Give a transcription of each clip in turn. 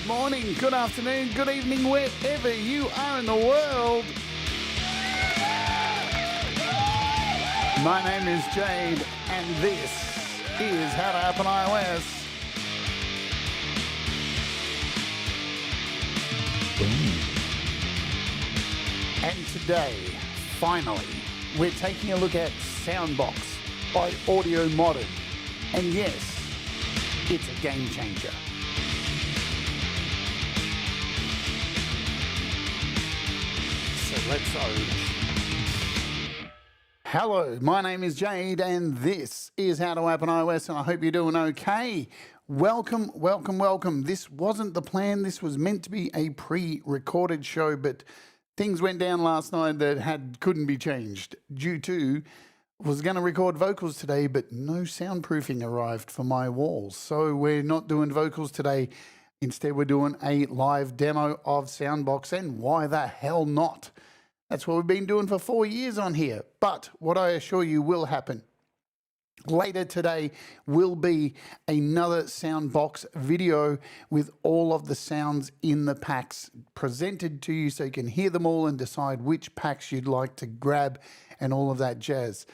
morning, good afternoon, good evening, wherever you are in the world. My name is Jade, and this is How to Open iOS. And today, finally, we're taking a look at SoundBox by AudioModern. And yes, it's a game changer. So let's go. Hello, my name is Jade, and this is How to Open iOS, and I hope you're doing okay. Welcome, welcome, welcome. This wasn't the plan. This was meant to be a pre-recorded show, but things went down last night that couldn't be changed due to was going to record vocals today, but no soundproofing arrived for my walls. So we're not doing vocals today. Instead, we're doing a live demo of SoundBox, and why the hell not? That's what we've been doing for 4 years on here. But what I assure you will happen later today will be another SoundBox video with all of the sounds in the packs presented to you so you can hear them all and decide which packs you'd like to grab and all of that jazz.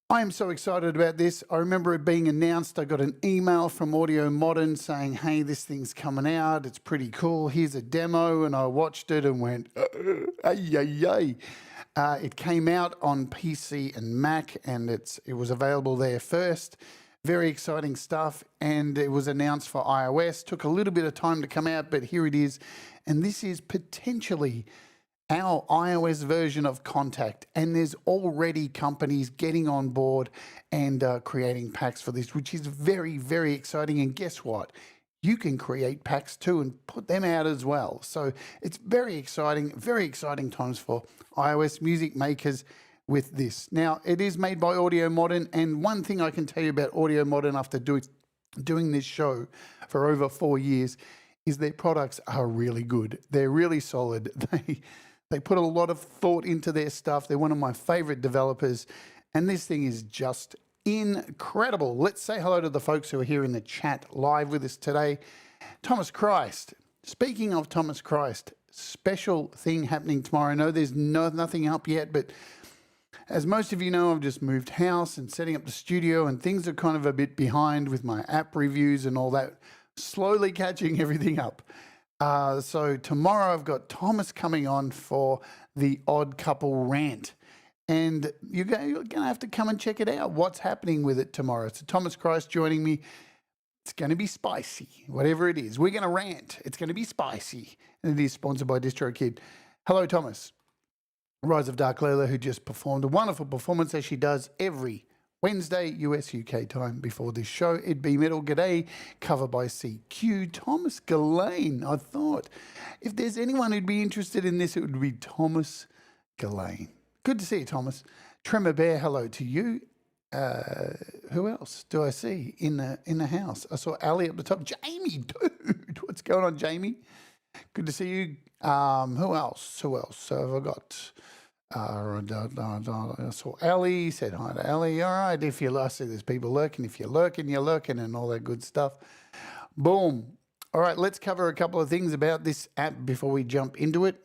I am so excited about this. I remember it being announced. I got an email from AudioModern saying, hey, this thing's coming out. It's pretty cool. Here's a demo. And I watched it and went, ay. It came out on PC and Mac, and it was available there first. Very exciting stuff. And it was announced for iOS. Took a little bit of time to come out, but here it is. And this is potentially our iOS version of Contact, and there's already companies getting on board and creating packs for this, which is very, very exciting. And guess what? You can create packs too and put them out as well. So it's very exciting times for iOS music makers with this. Now, it is made by AudioModern, and one thing I can tell you about AudioModern after doing this show for over 4 years is their products are really good. They're really solid. They put a lot of thought into their stuff. They're one of my favorite developers, and this thing is just incredible. Let's say hello to the folks who are here in the chat live with us today. Thomas Christ. Speaking of Thomas Christ, special thing happening tomorrow. I know there's nothing up yet, but as most of you know, I've just moved house and setting up the studio, and things are kind of a bit behind with my app reviews and all that. Slowly catching everything up. So tomorrow I've got Thomas coming on for the Odd Couple Rant. And you're going to have to come and check it out, what's happening with it tomorrow. So Thomas Christ joining me. It's going to be spicy, whatever it is. We're going to rant. It's going to be spicy. And it is sponsored by DistroKid. Hello, Thomas. Rise of Dark Layla, who just performed a wonderful performance as she does every Wednesday, US, UK time before this show. It'd be Metal G'day, cover by CQ. Thomas Gillane. I thought if there's anyone who'd be interested in this, it would be Thomas Gillane. Good to see you, Thomas. Tremor Bear, hello to you. Who else do I see in the house? I saw Ali up the top. Jamie, dude. What's going on, Jamie? Good to see you. Who else? Who else have I got? I saw Ali, said hi to Ali. All right, if you I see there's people lurking. If you're lurking, and all that good stuff. Boom. All right, let's cover a couple of things about this app before we jump into it.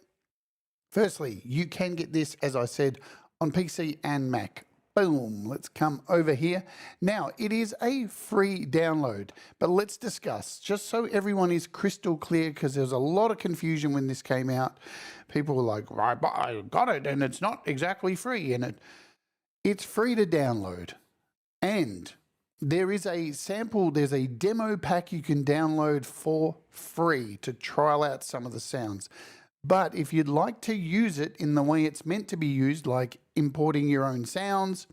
Firstly, you can get this, as I said, on PC and Mac. Boom. Let's come over here. Now, it is a free download, but let's discuss, just so everyone is crystal clear, because there's a lot of confusion when this came out. People were like, right, but I got it, and it's not exactly free. And it's free to download. And there is a sample, there's a demo pack you can download for free to trial out some of the sounds. But if you'd like to use it in the way it's meant to be used, like importing your own sounds,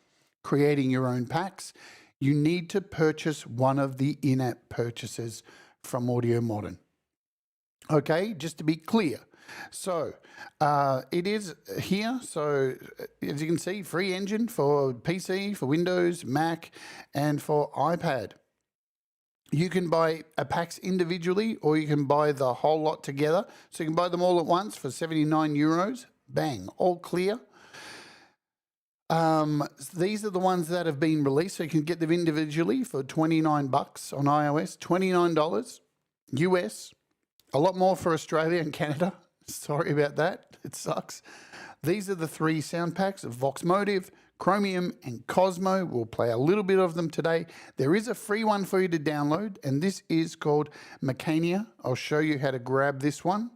creating your own packs, you need to purchase one of the in-app purchases from AudioModern. Okay, just to be clear. So it is here. So as you can see, free engine for PC, for Windows, Mac, and for iPad. You can buy a packs individually, or you can buy the whole lot together. So you can buy them all at once for 79 euros. Bang, all clear. These are the ones that have been released, so you can get them individually for $29 on iOS, $29 US, A lot more for Australia and Canada. Sorry about that. It sucks. These are the 3 sound packs of Vox Motive, Chromium, and Cosmo. We'll play a little bit of them today. There is a free one for you to download, and this is called Mecania. I'll show you how to grab this one.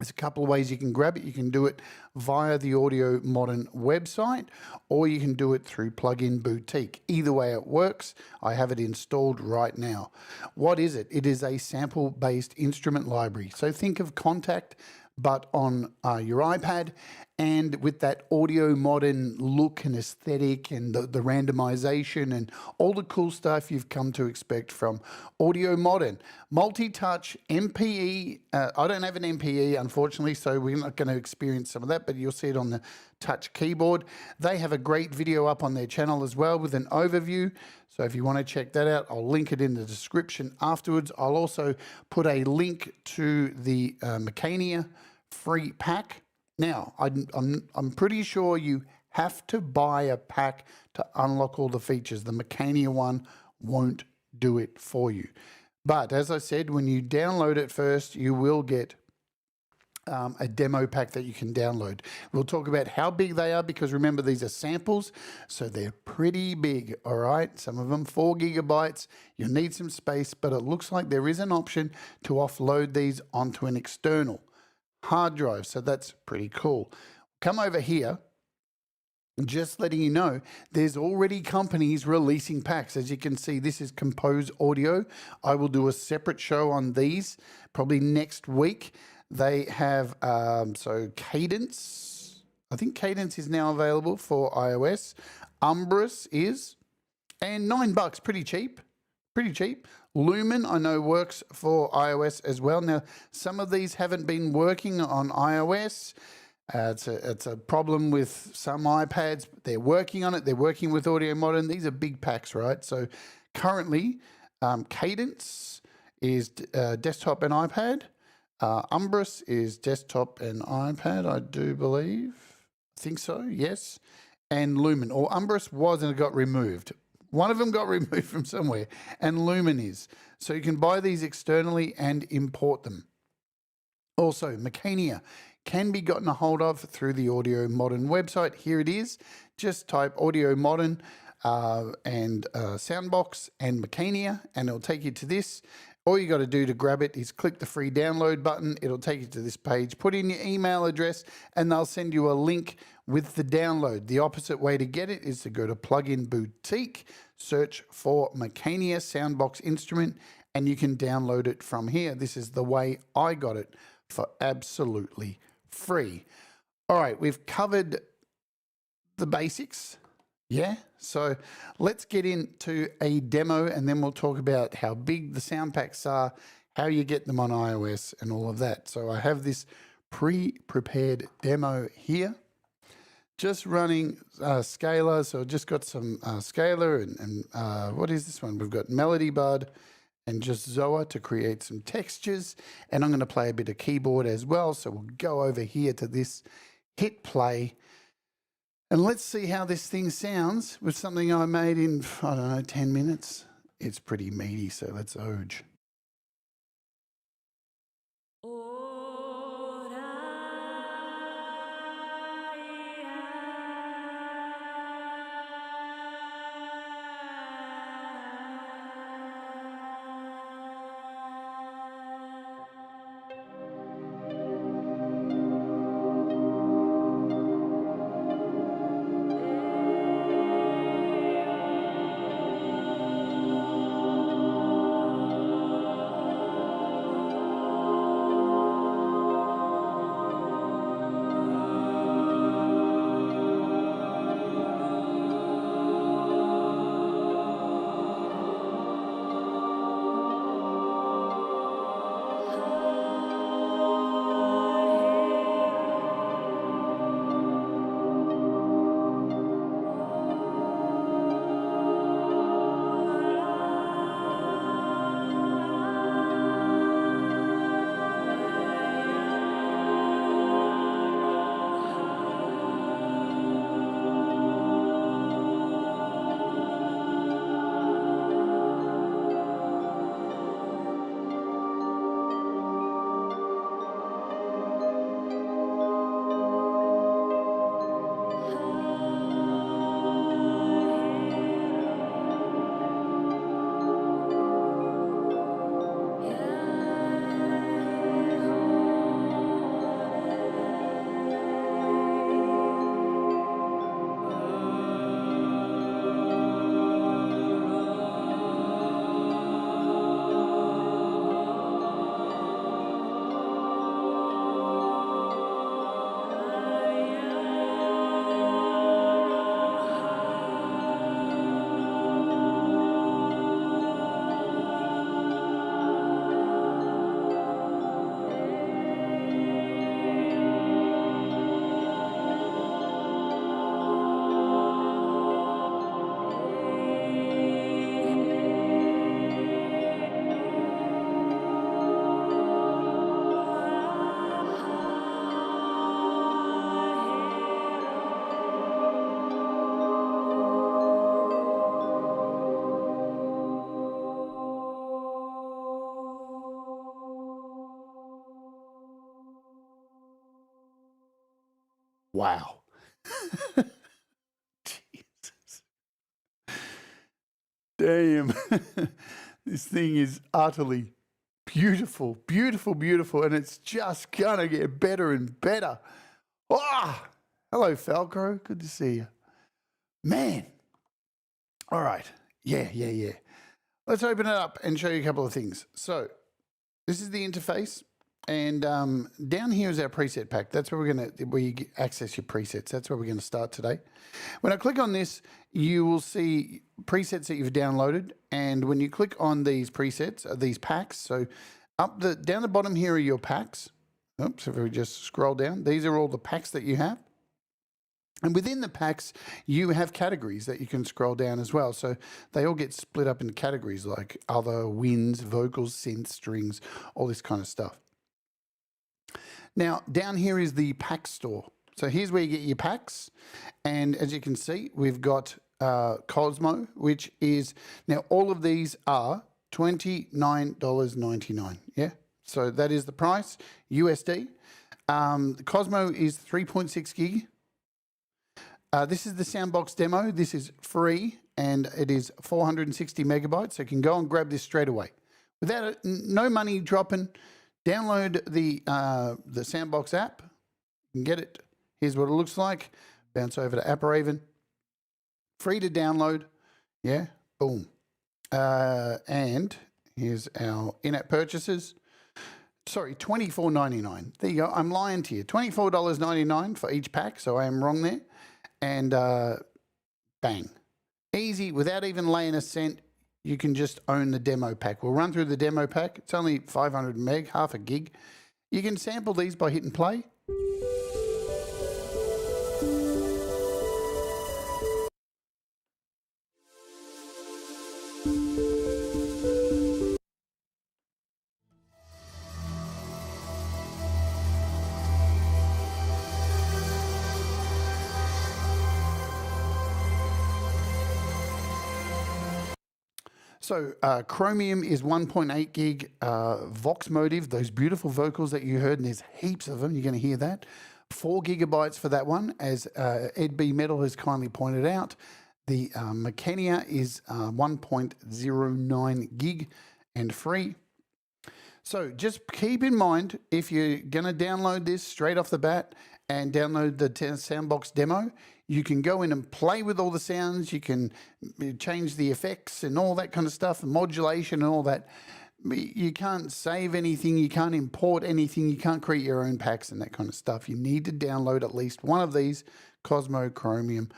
There's a couple of ways you can grab it. You can do it via the AudioModern website, or you can do it through Plugin Boutique. Either way it works. I have it installed right now. What is it? It is a sample-based instrument library. So think of Contact, but on your iPad, and with that AudioModern look and aesthetic and the randomization and all the cool stuff you've come to expect from AudioModern. Multi-touch, MPE. I don't have an MPE, unfortunately, so we're not going to experience some of that, but you'll see it on the touch keyboard. They have a great video up on their channel as well with an overview. So if you want to check that out, I'll link it in the description afterwards. I'll also put a link to the Mecania free pack. Now, I'm pretty sure you have to buy a pack to unlock all the features. The Mecania one won't do it for you. But as I said, when you download it first, you will get a demo pack that you can download. We'll talk about how big they are, because remember, these are samples, so they're pretty big, all right? Some of them 4 gigabytes. You'll need some space, but it looks like there is an option to offload these onto an external hard drive, so that's pretty cool. Come over here. Just letting you know, there's already companies releasing packs. As you can see, this is Kompose Audio. I will do a separate show on these probably next week. They have, so Cadence. I think Cadence is now available for iOS. Umbrus is, and $9, pretty cheap. Pretty cheap. Lumen, I know, works for iOS as well. Now, some of these haven't been working on iOS. It's a problem with some iPads. They're working on it. They're working with AudioModern. These are big packs, right? So currently, Cadence is desktop and iPad. Umbrus is desktop and iPad, I do believe. I think so, yes. And Lumen, or Umbrus was and it got removed. One of them got removed from somewhere, and Lumen is. So you can buy these externally and import them. Also, Mecania can be gotten a hold of through the AudioModern website. Here it is. Just type AudioModern and SoundBox and Mecania, and it'll take you to this. All you got to do to grab it is click the free download button. It'll take you to this page. Put in your email address, and they'll send you a link with the download. The opposite way to get it is to go to Plugin Boutique, search for Mecania SoundBox instrument, and you can download it from here. This is the way I got it for absolutely free. All right, we've covered the basics. Yeah, so let's get into a demo, and then we'll talk about how big the sound packs are, how you get them on iOS, and all of that. So I have this pre-prepared demo here, just running Scalar. So I've just got some Scalar and what is this one? We've got Melody Bud and just Zoa to create some textures, and I'm going to play a bit of keyboard as well. So we'll go over here to this, hit play. And let's see how this thing sounds with something I made in, I don't know, 10 minutes. It's pretty meaty, so let's oge. Wow. Jesus. Damn. This thing is utterly beautiful, beautiful, beautiful, and it's just gonna get better and better. Ah, hello, Falco. Good to see you. Man. All right. Yeah. Let's open it up and show you a couple of things. So this is the interface, and down here is our preset pack. That's where where you access your presets. That's where we're gonna start today. When I click on this, you will see presets that you've downloaded, and when you click on these presets, these packs, so down the bottom here are your packs. Oops, if we just scroll down, these are all the packs that you have. And within the packs, you have categories that you can scroll down as well. So they all get split up into categories like other, winds, vocals, synths, strings, all this kind of stuff. Now, down here is the pack store. So here's where you get your packs. And as you can see, we've got Cosmo, which is, now all of these are $29.99. Yeah. So that is the price, USD. The Cosmo is 3.6 gig. This is the SoundBox demo. This is free and it is 460 megabytes. So you can go and grab this straight away. Without no money dropping, download the SoundBox app. You can get it. Here's what it looks like. Bounce over to AppRaven. Free to download. Yeah, boom. And here's our in-app purchases. Sorry, $24.99. There you go. I'm lying to you. $24.99 for each pack, so I am wrong there. And bang. Easy, without even laying a cent, you can just own the demo pack. We'll run through the demo pack. It's only 500 meg, half a gig. You can sample these by hitting play. So Chromium is 1.8 gig, Vox Motive, those beautiful vocals that you heard, and there's heaps of them, you're going to hear that. 4 gigabytes for that one, as Ed B. Metal has kindly pointed out. The Mechania is 1.09 gig and free. So just keep in mind, if you're going to download this straight off the bat and download the SoundBox demo, you can go in and play with all the sounds. You can change the effects and all that kind of stuff, and modulation and all that. You can't save anything. You can't import anything. You can't create your own packs and that kind of stuff. You need to download at least one of these, Cosmo, Chromium,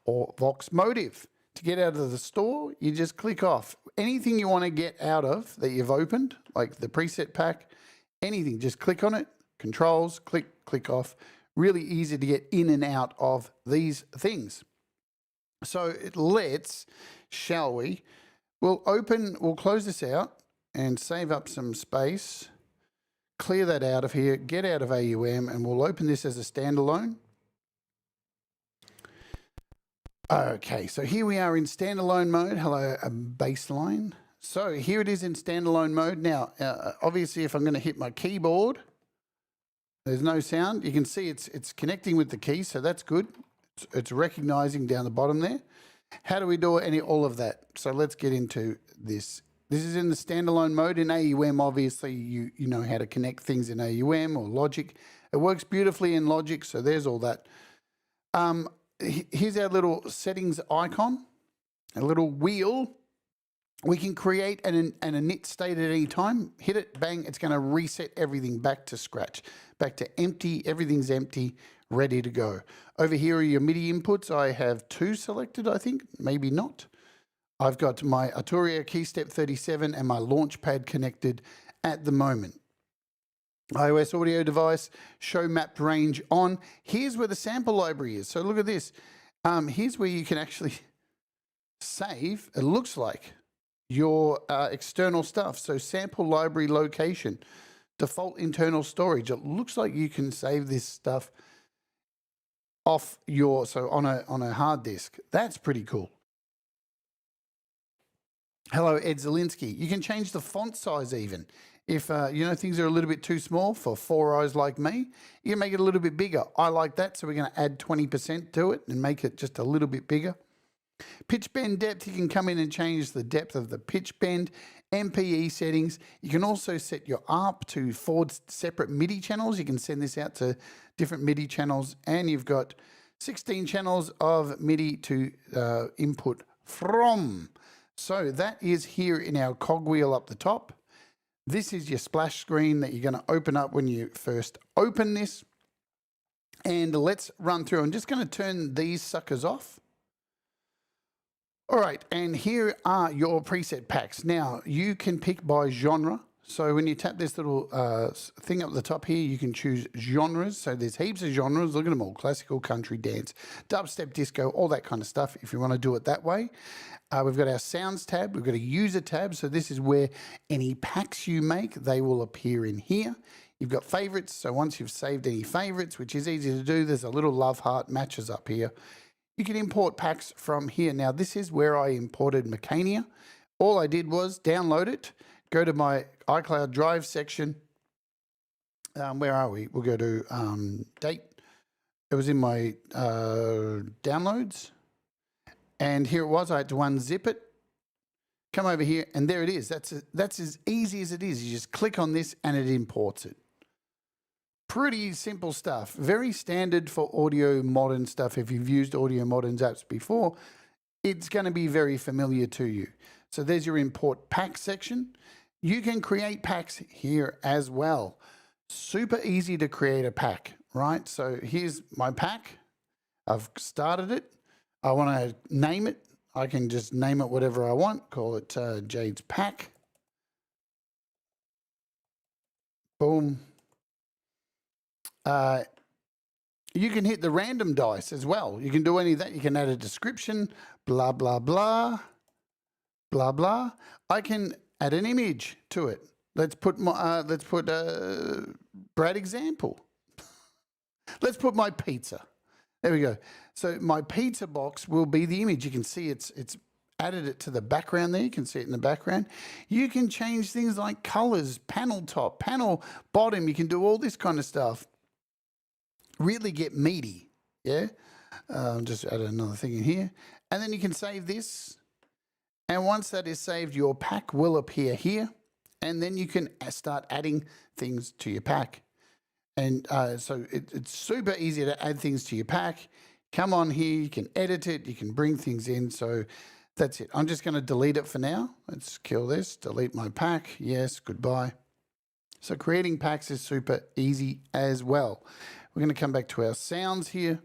or Vox Motive. To get out of the store, you just click off. Anything you want to get out of that you've opened, like the preset pack, anything, just click on it, controls, click off. Really easy to get in and out of these things. So let's, shall we? We'll close this out and save up some space, clear that out of here, get out of AUM, and we'll open this as a standalone. Okay, so here we are in standalone mode. Hello, baseline. So here it is in standalone mode. Now, obviously, if I'm going to hit my keyboard, there's no sound. You can see it's connecting with the key, so that's good. It's recognizing down the bottom there. How do we do all of that? So let's get into this. This is in the standalone mode. In AUM, obviously, you know how to connect things in AUM or Logic. It works beautifully in Logic, so there's all that. Here's our little settings icon, a little wheel. We can create an init state at any time. Hit it, bang, it's going to reset everything back to scratch, back to empty. Everything's empty, ready to go. Over here are your MIDI inputs. I have 2 selected, I think, maybe not. I've got my Arturia Keystep 37 and my Launchpad connected at the moment. iOS audio device, show mapped range on. Here's where the sample library is. So look at this. Here's where you can actually save, it looks like, your external stuff. So sample library location, default internal storage. It looks like you can save this stuff off on a hard disk. That's pretty cool. Hello, Ed Zielinski. You can change the font size even. If you know things are a little bit too small for four eyes like me, you can make it a little bit bigger. I like that, so we're going to add 20% to it and make it just a little bit bigger. Pitch bend depth, you can come in and change the depth of the pitch bend. MPE settings, you can also set your ARP to 4 separate MIDI channels. You can send this out to different MIDI channels, and you've got 16 channels of MIDI to input from. So that is here in our cogwheel up the top. This is your splash screen that you're going to open up when you first open this. And let's run through. I'm just going to turn these suckers off. All right, and here are your preset packs. Now, you can pick by genre. So when you tap this little thing up the top here, you can choose genres. So there's heaps of genres. Look at them all: classical, country, dance, dubstep, disco, all that kind of stuff if you want to do it that way. We've got our sounds tab. We've got a user tab. So this is where any packs you make, they will appear in here. You've got favorites. So once you've saved any favorites, which is easy to do, there's a little love heart matches up here. You can import packs from here. Now, this is where I imported Mecania. All I did was download it, go to my iCloud Drive section. Where are we? We'll go to date. It was in my downloads. And here it was. I had to unzip it, come over here, and there it is. That's as easy as it is. You just click on this and it imports it. Pretty simple stuff. Very standard for AudioModern stuff. If you've used AudioModern's apps before, it's going to be very familiar to you. So there's your import pack section. You can create packs here as well. Super easy to create a pack, right? So here's my pack. I've started it. I want to name it. I can just name it whatever I want. Call it Jade's pack. Boom. You can hit the random dice as well. You can do any of that. You can add a description, blah, blah, blah, blah, blah. I can add an image to it. Let's put my, Brad example. Let's put my pizza. There we go. So my pizza box will be the image. You can see it's added it to the background there. You can see it in the background. You can change things like colors, panel top, panel bottom. You can do all this kind of stuff. Really get meaty, yeah? Just add another thing in here. And then you can save this. And once that is saved, your pack will appear here. And then you can start adding things to your pack. And so it's super easy to add things to your pack. Come on here, you can edit it, you can bring things in. So that's it. I'm just going to delete it for now. Let's kill this, delete my pack. Yes, goodbye. So creating packs is super easy as well. We're going to come back to our sounds here.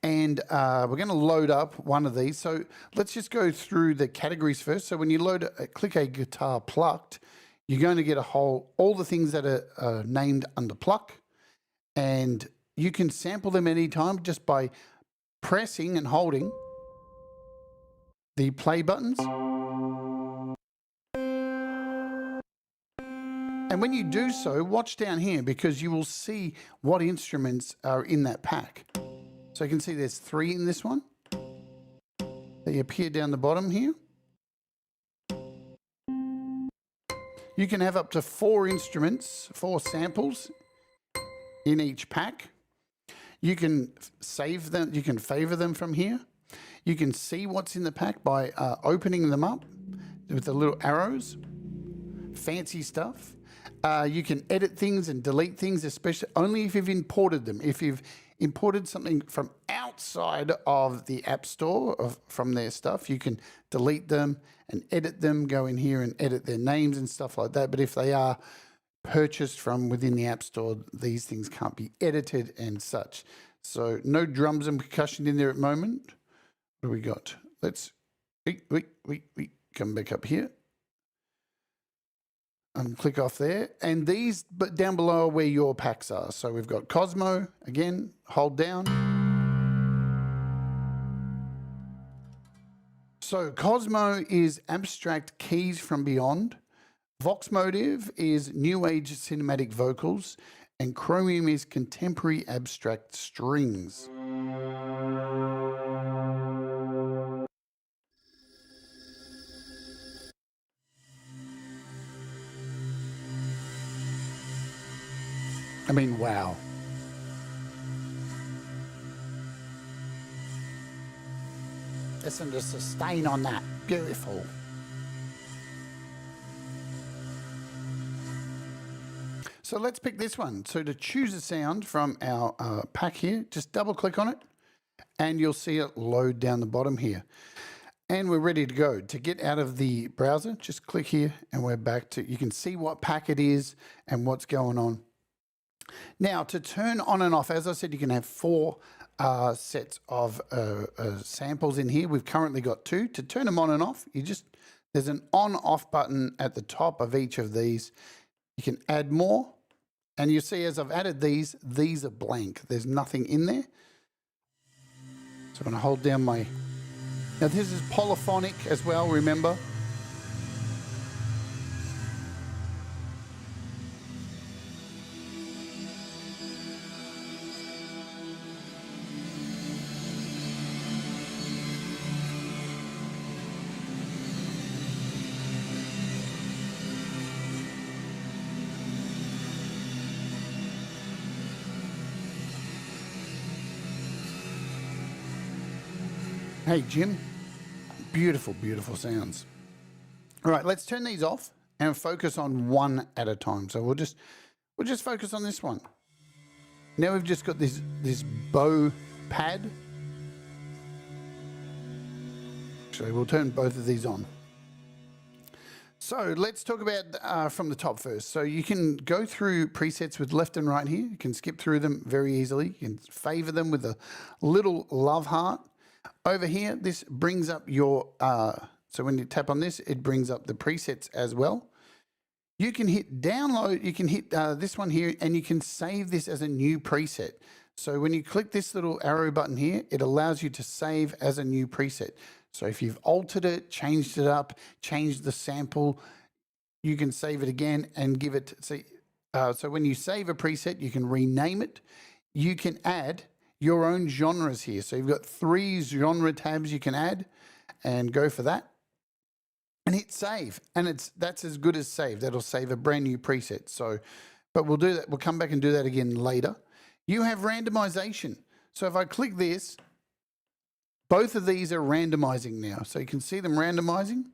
And we're going to load up one of these. So let's just go through the categories first. So when you load, click a guitar plucked, you're going to get all the things that are named under pluck. And you can sample them anytime just by pressing and holding the play buttons. And when you do so, watch down here because you will see what instruments are in that pack. So you can see there's 3 in this one. They appear down the bottom here. You can have up to 4 instruments, 4 samples in each pack. You can save them, you can favor them from here. You can see what's in the pack by opening them up with the little arrows. Fancy stuff. You can edit things and delete things, especially only if you've imported them. If you've imported something from outside of the App Store, from their stuff, you can delete them and edit them, go in here and edit their names and stuff like that. But if they are purchased from within the App Store, these things can't be edited and such. So no drums and percussion in there at the moment. What do we got? Let's come back up here. Click off there, and these, but down below are where your packs are. So we've got Cosmo, again, hold down. So Cosmo is abstract keys from beyond. Vox Motive is new age cinematic vocals, and Chromium is contemporary abstract strings. I mean, wow. Listen to the sustain on that. Beautiful. So let's pick this one. So to choose a sound from our pack here, just double click on it and you'll see it load down the bottom here. And we're ready to go. To get out of the browser, just click here and we're back to, you can see what pack it is and what's going on. Now to turn on and off, as I said, you can have 4 sets of samples in here. We've currently got 2. To turn them on and off, there's an on-off button at the top of each of these. You can add more, and you see as I've added these are blank. There's nothing in there. So I'm going to hold down my... Now this is polyphonic as well, remember? Hey, Jim. Beautiful, beautiful sounds. All right, let's turn these off and focus on one at a time. So we'll just focus on this one. Now we've just got this bow pad. Actually, we'll turn both of these on. So let's talk about from the top first. So you can go through presets with left and right here. You can skip through them very easily. You can favor them with a little love heart. Over here, this brings up your, so when you tap on this, it brings up the presets as well. You can hit download, you can hit this one here, and you can save this as a new preset. So when you click this little arrow button here, it allows you to save as a new preset. So if you've altered it, changed it up, changed the sample, you can save it again and give it, so when you save a preset, you can rename it. You can add your own genres here. So you've got 3 genre tabs you can add and go for that and hit save. And that's as good as save. That'll save a brand new preset. So, but we'll do that. We'll come back and do that again later. You have randomization. So if I click this, both of these are randomizing now. So you can see them randomizing.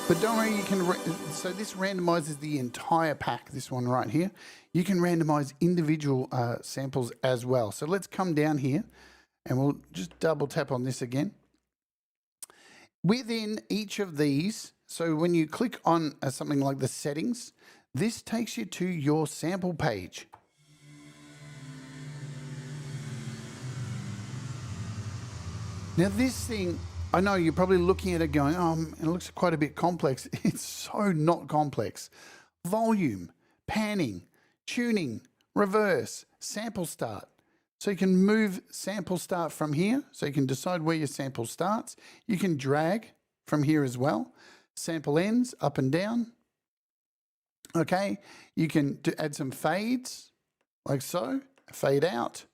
But don't worry, you can, so this randomizes the entire pack, this one right here. You can randomize individual samples as well. So let's come down here and we'll just double tap on this again. Within each of these, so when you click on something like the settings, this takes you to your sample page. Now this thing, I know you're probably looking at it going, oh, it looks quite a bit complex. It's so not complex. Volume, panning, tuning, reverse, sample start. So you can move sample start from here. So you can decide where your sample starts. You can drag from here as well. Sample ends up and down. Okay, you can add some fades like so, fade out.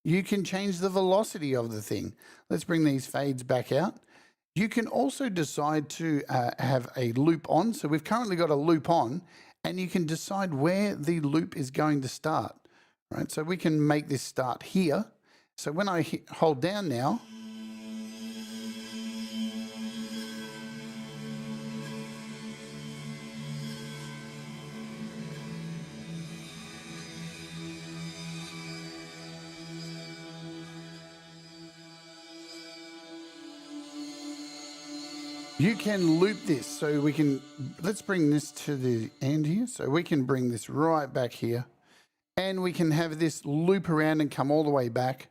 You can change the velocity of the thing. Let's bring these fades back out. You can also decide to have a loop on. So we've currently got a loop on and you can decide where the loop is going to start, right? So we can make this start here. So when I hold down now, you can loop this. So we can, let's bring this to the end here. So we can bring this right back here and we can have this loop around and come all the way back.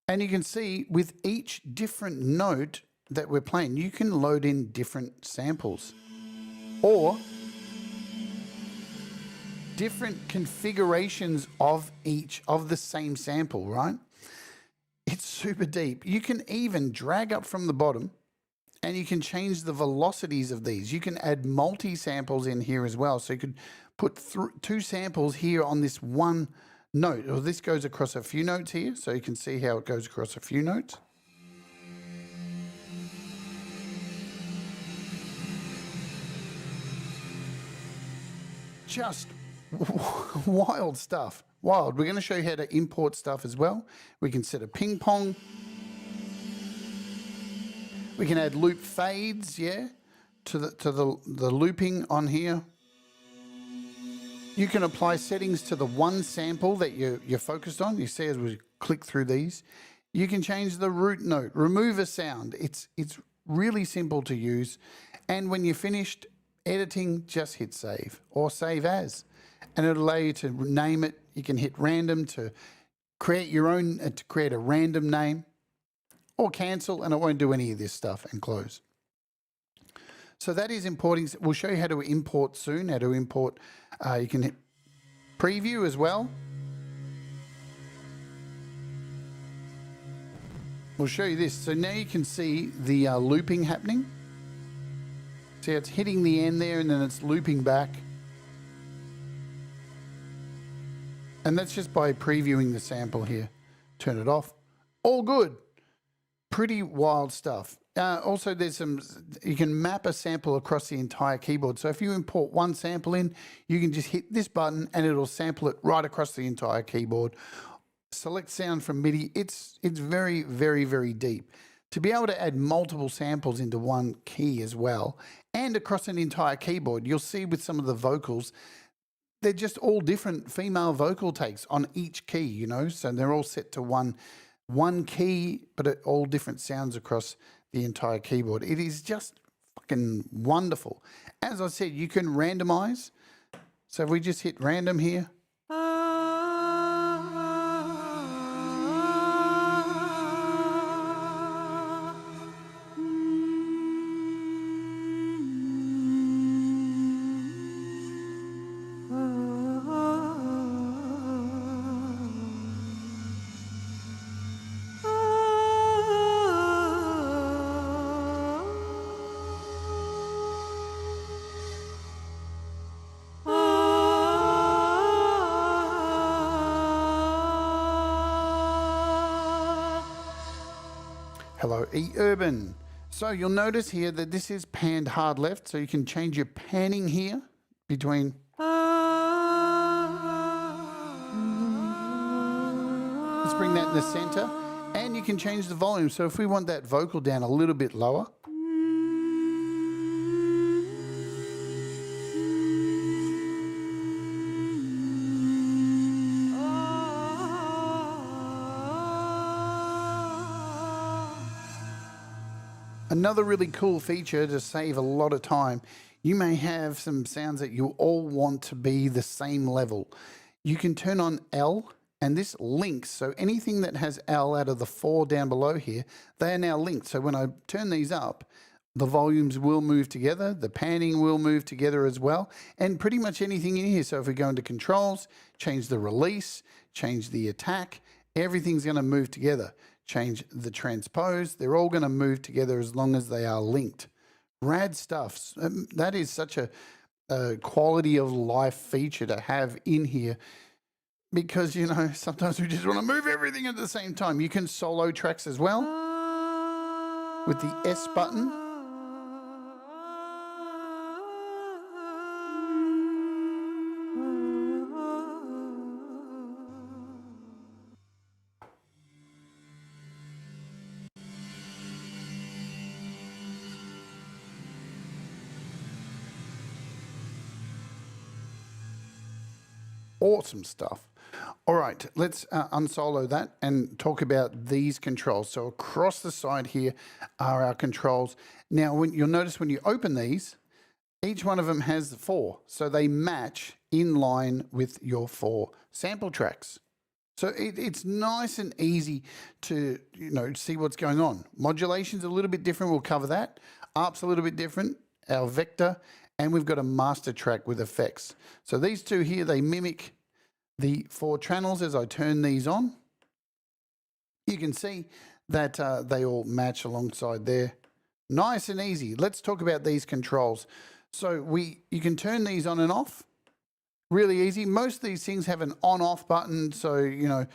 And you can see with each different note that we're playing, you can load in different samples or different configurations of each of the same sample, right? It's super deep. You can even drag up from the bottom and you can change the velocities of these. You can add multi-samples in here as well. So you could put two samples here on this one note. Or this goes across a few notes here, so you can see how it goes across a few notes. Just wild stuff. Wild. We're going to show you how to import stuff as well. We can set a ping pong. We can add loop fades, yeah, to the looping on here. You can apply settings to the one sample that you're focused on. You see as we click through these. You can change the root note, remove a sound. It's really simple to use. And when you're finished editing, just hit save or save as. And it'll allow you to name it. You can hit random to create your own, to create a random name, or cancel, and it won't do any of this stuff, and close. So that is importing. We'll show you how to import soon, how to import. You can hit preview as well. We'll show you this. So now you can see the looping happening. See, it's hitting the end there and then it's looping back. And that's just by previewing the sample here. Turn it off. All good. Pretty wild stuff. Also, there's you can map a sample across the entire keyboard. So if you import one sample in, you can just hit this button and it'll sample it right across the entire keyboard. Select sound from MIDI. It's very, very, very deep. To be able to add multiple samples into one key as well, and across an entire keyboard, you'll see with some of the vocals, they're just all different female vocal takes on each key, you know, so they're all set to one key, but all different sounds across the entire keyboard. It is just fucking wonderful. As I said, you can randomize. So if we just hit random here. Hello, eUrban. So you'll notice here that this is panned hard left, so you can change your panning here between. Let's bring that in the center, and you can change the volume. So if we want that vocal down a little bit lower. Another really cool feature to save a lot of time, you may have some sounds that you all want to be the same level. You can turn on L, and this links, so anything that has L out of the 4 down below here, they are now linked. So when I turn these up, the volumes will move together, the panning will move together as well, and pretty much anything in here. So if we go into controls, change the release, change the attack, everything's going to move together. Change the transpose, they're all going to move together as long as they are linked. Rad stuff. That is such a quality of life feature to have in here, because, you know, sometimes we just want to move everything at the same time. You can solo tracks as well with the S button. Awesome stuff. All right, let's unsolo that and talk about these controls. So across the side here are our controls. Now, you'll notice when you open these, each one of them has 4. So they match in line with your 4 sample tracks. So it's nice and easy to, you know, see what's going on. Modulation's a little bit different. We'll cover that. ARP's a little bit different. Our vector. And we've got a master track with effects. So these two here, they mimic the 4 channels. As I turn these on, you can see that they all match alongside there. Nice and easy. Let's talk about these controls. So you can turn these on and off. Really easy. Most of these things have an on-off button, so, you know,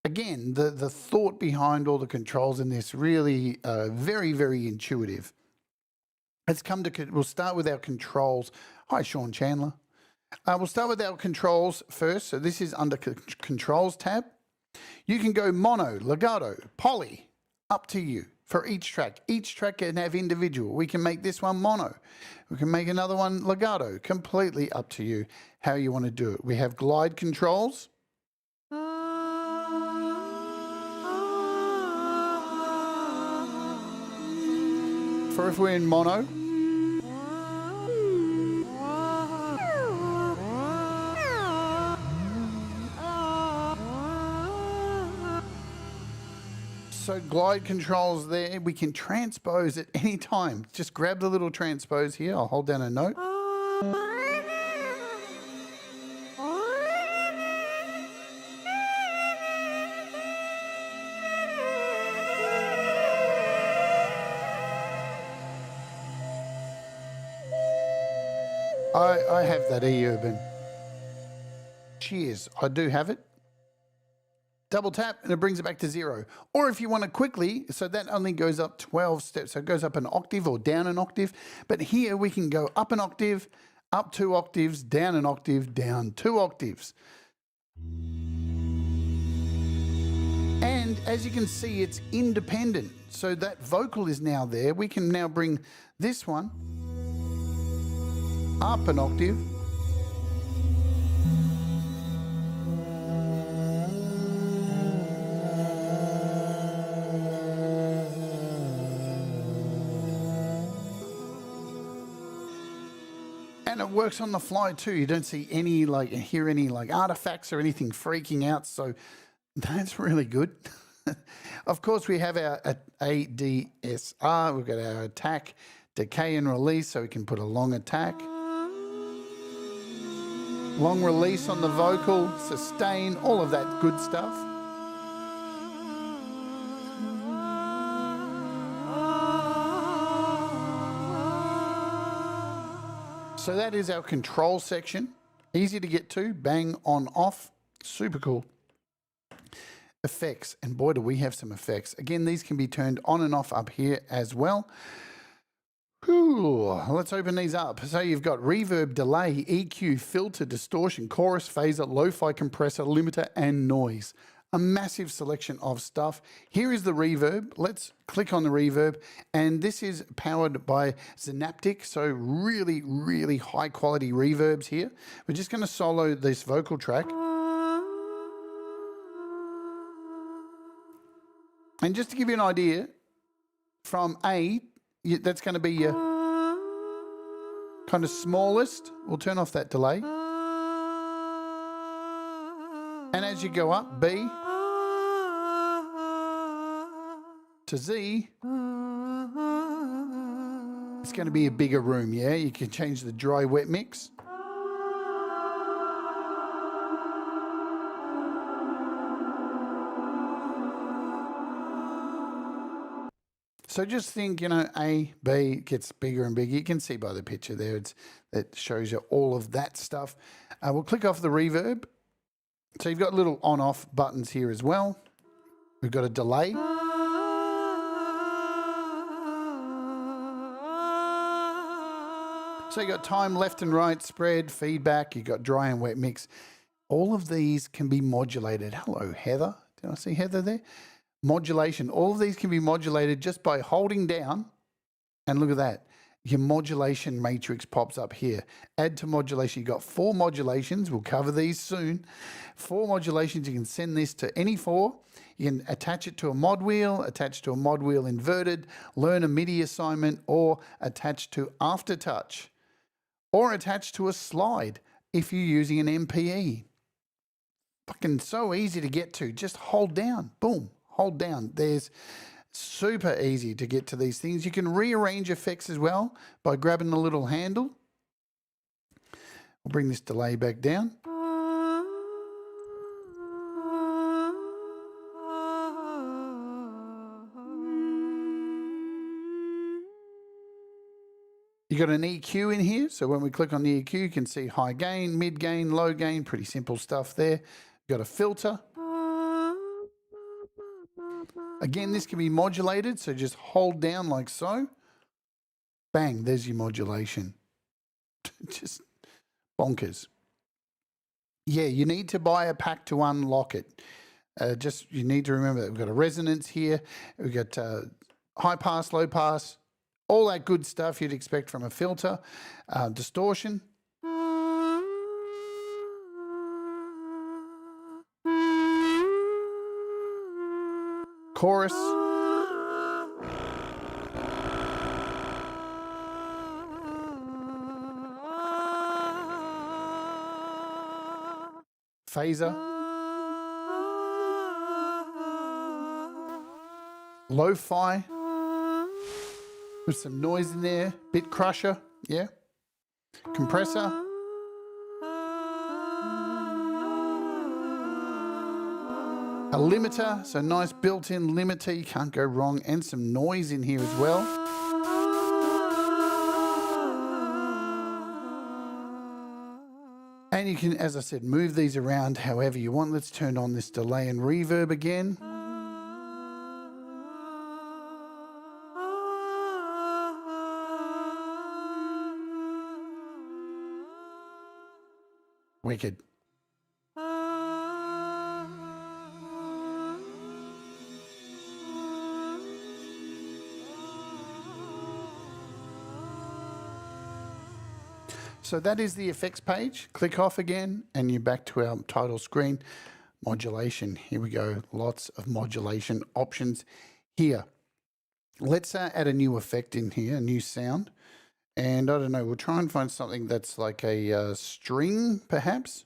again, the thought behind all the controls in this really very, very intuitive. We'll start with our controls. Hi, Sean Chandler. We'll start with our controls first. So this is under Controls tab. You can go mono, legato, poly, up to you for each track. Each track can have individual. We can make this one mono. We can make another one legato. Completely up to you how you want to do it. We have glide controls. For if we're in mono. So glide controls there, we can transpose at any time. Just grab the little transpose here. I'll hold down a note. I have that E-Urban. Cheers, I do have it. Double tap and it brings it back to 0. Or if you want to quickly, so that only goes up 12 steps. So it goes up an octave or down an octave. But here we can go up an octave, up 2 octaves, down an octave, down 2 octaves. And as you can see, it's independent. So that vocal is now there. We can now bring this one up an octave. And it works on the fly too. You don't see any hear any artifacts or anything freaking out. So that's really good. Of course, we have our ADSR. We've got our attack, decay and release. So we can put a long attack. Long release on the vocal, sustain, all of that good stuff. So that is our control section. Easy to get to, bang on off, super cool. Effects, and boy do we have some effects. Again, these can be turned on and off up here as well. Whew, let's open these up. So you've got reverb, delay, EQ, filter, distortion, chorus, phaser, lo-fi compressor, limiter, and noise. A massive selection of stuff. Here is the reverb. Let's click on the reverb. And this is powered by Synaptic. So really, really high quality reverbs here. We're just going to solo this vocal track. And just to give you an idea, from A, that's going to be your kind of smallest. We'll turn off that delay. And as you go up, B to Z, it's going to be a bigger room, yeah? You can change the dry wet mix. So just think, you know, A, B gets bigger and bigger. You can see by the picture there, it shows you all of that stuff. We'll click off the reverb. So you've got little on-off buttons here as well. We've got a delay. So you've got time, left and right, spread, feedback. You've got dry and wet mix. All of these can be modulated. Hello, Heather. Did I see Heather there? Modulation. All of these can be modulated just by holding down. And look at that. Your modulation matrix pops up here. Add to modulation. You've got 4 modulations. We'll cover these soon. 4 modulations. You can send this to any 4. You can attach it to a mod wheel, attach to a mod wheel inverted, learn a MIDI assignment, or attach to Aftertouch, or attach to a slide if you're using an MPE. Fucking so easy to get to. Just hold down. Boom. Hold down. There's super easy to get to these things. You can rearrange effects as well by grabbing the little handle. We'll bring this delay back down. You got an EQ in here. So when we click on the EQ, you can see high gain, mid gain, low gain, pretty simple stuff there. Got a filter. Again, this can be modulated. So just hold down like so. Bang, there's your modulation. Just bonkers. Yeah, you need to buy a pack to unlock it. You need to remember that we've got a resonance here. We've got high pass, low pass, all that good stuff you'd expect from a filter. Distortion. Chorus. Phaser. Lo-fi. With some noise in there. Bit crusher. Yeah. Compressor. A limiter, so nice built-in limiter, you can't go wrong, and some noise in here as well. And you can, as I said, move these around however you want. Let's turn on this delay and reverb again. Wicked. So that is the effects page. Click off again and you're back to our title screen. Modulation. Here we go. Lots of modulation options here. Let's add a new effect in here, a new sound. And I don't know, we'll try and find something that's like a string, perhaps.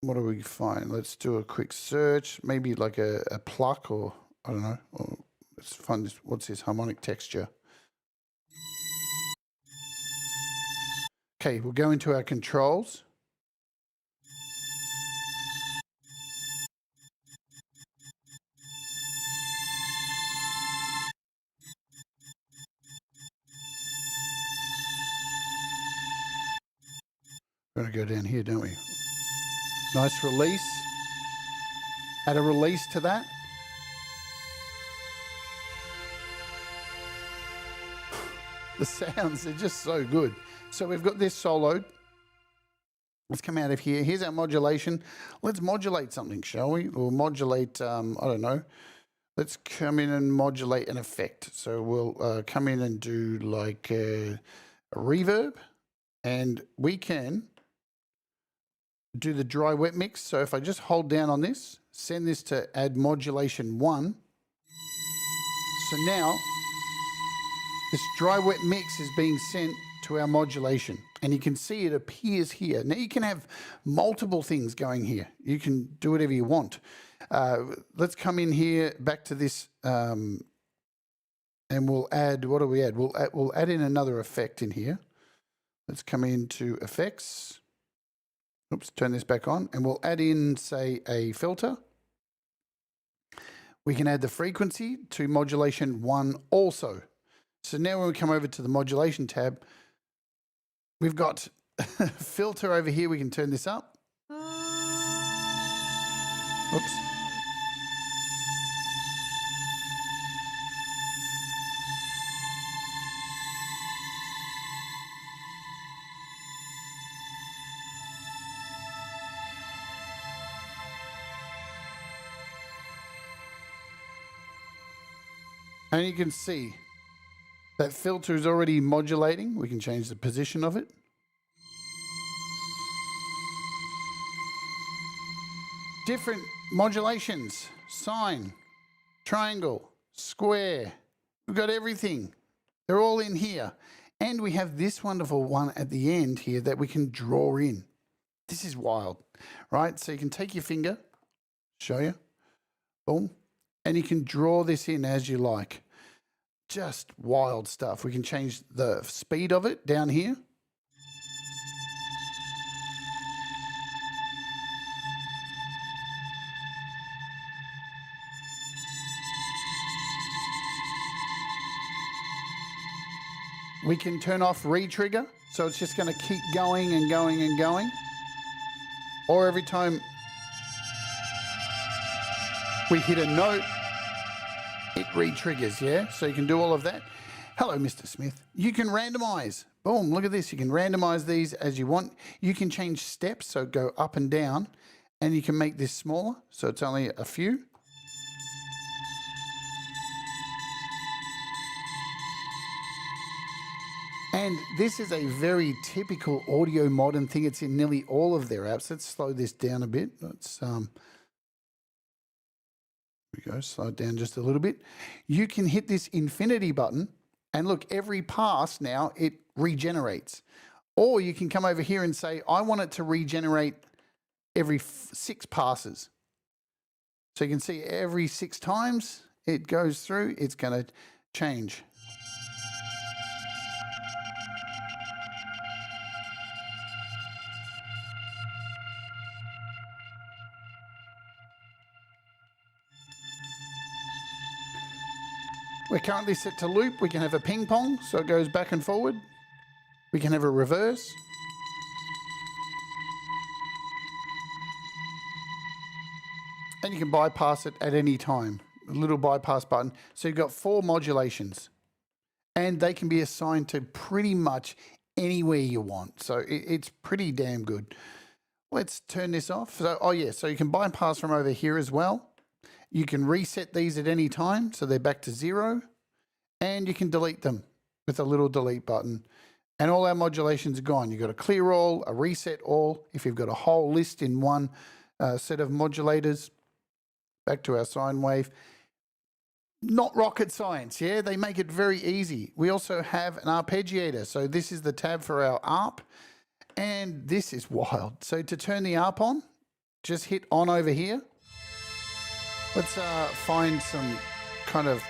What do we find? Let's do a quick search. Maybe like a pluck or, I don't know. Or let's find this. What's this? Harmonic texture. Okay, we'll go into our controls. We're going to go down here, don't we? Nice release. Add a release to that. The sounds are just so good. So we've got this soloed. Let's come out of here. Here's our modulation. Let's modulate something, shall we? We'll modulate, I don't know. Let's come in and modulate an effect. So we'll come in and do like a reverb. And we can do the dry wet mix. So if I just hold down on this, send this to add modulation 1. So now this dry wet mix is being sent to our modulation, and you can see it appears here. Now you can have multiple things going here. You can do whatever you want. Let's come in here back to this, and we'll add, what do we add? We'll add in another effect in here. Let's come into effects. Oops, turn this back on, and we'll add in, say, a filter. We can add the frequency to modulation 1 also. So now when we come over to the modulation tab, we've got a filter over here. We can turn this up. Oops. And you can see that filter is already modulating. We can change the position of it. Different modulations, sine, triangle, square. We've got everything. They're all in here. And we have this wonderful one at the end here that we can draw in. This is wild, right? So you can take your finger, show you, boom, and you can draw this in as you like. Just wild stuff. We can change the speed of it down here. We can turn off re-trigger, so it's just going to keep going and going and going. Or every time we hit a note, it re-triggers, yeah? So you can do all of that. Hello, Mr. Smith. You can randomize. Boom, look at this. You can randomize these as you want. You can change steps, so go up and down, and you can make this smaller, so it's only a few. And this is a very typical AudioModern thing. It's in nearly all of their apps. Let's slow this down a bit. Let's here we go, slow it down just a little bit. You can hit this infinity button, and look, every pass now it regenerates. Or you can come over here and say, I want it to regenerate every 6 passes. So you can see every 6 times it goes through, it's going to change. We're currently set to loop. We can have a ping pong, so it goes back and forward. We can have a reverse. And you can bypass it at any time. A little bypass button. So you've got 4 modulations. And they can be assigned to pretty much anywhere you want. So it's pretty damn good. Let's turn this off. So, oh yeah, so you can bypass from over here as well. You can reset these at any time, so they're back to 0. And you can delete them with a little delete button. And all our modulations are gone. You've got a clear all, a reset all. If you've got a whole list in one set of modulators, back to our sine wave. Not rocket science, yeah? They make it very easy. We also have an arpeggiator. So this is the tab for our ARP. And this is wild. So to turn the ARP on, just hit on over here. Let's find some kind of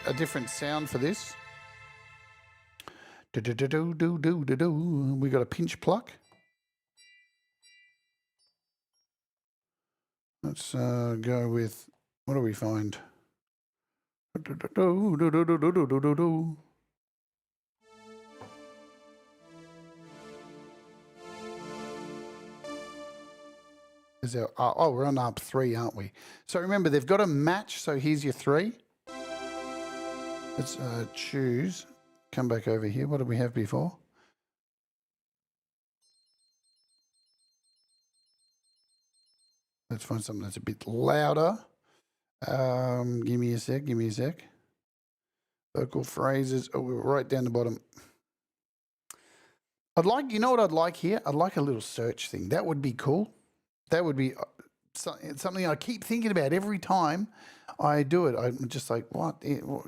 a different sound for this. We got a pinch pluck. Let's go with, what do we find? Is there, oh, we're on AUv3, aren't we? So remember, they've got a match. So here's your 3. Let's choose. Come back over here. What did we have before? Let's find something that's a bit louder. Give me a sec. Give me a sec. Vocal phrases. Oh, we're right down the bottom. I'd like, you know what I'd like here? I'd like a little search thing. That would be cool. That would be something I keep thinking about every time I do it. I'm just like, what?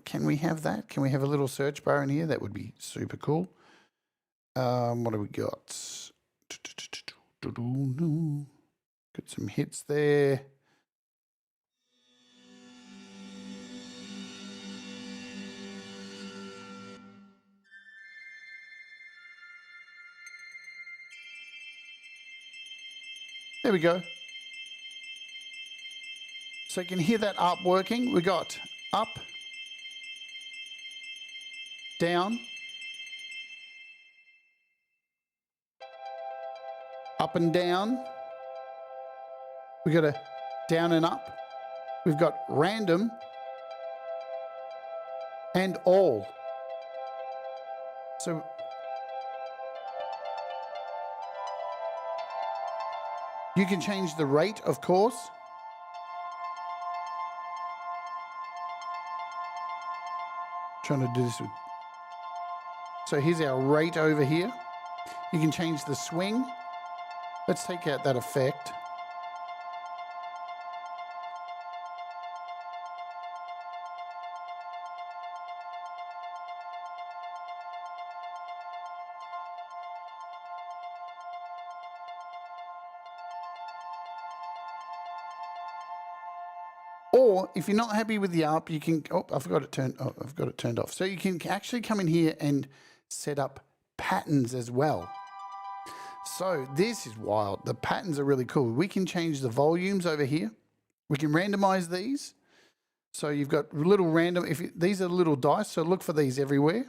Can we have that? Can we have a little search bar in here? That would be super cool. What do we got? Got some hits there. There we go. So you can hear that up working. We got up, down, up and down. We got a down and up. We've got random and all. So you can change the rate, of course. Trying to do this with. So here's our rate over here. You can change the swing. Let's take out that effect. Or if you're not happy with the ARP, you can, I've got it turned off. So you can actually come in here and set up patterns as well. So this is wild. The patterns are really cool. We can change the volumes over here. We can randomize these. So you've got little random, these are little dice, so look for these everywhere.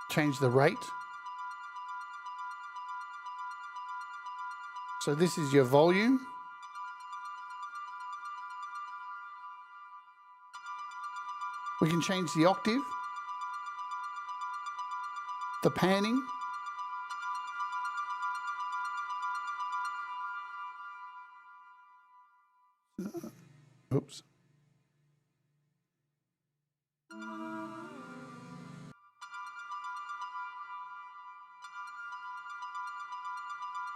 change the rate. So this is your volume. We can change the octave, the panning, oops.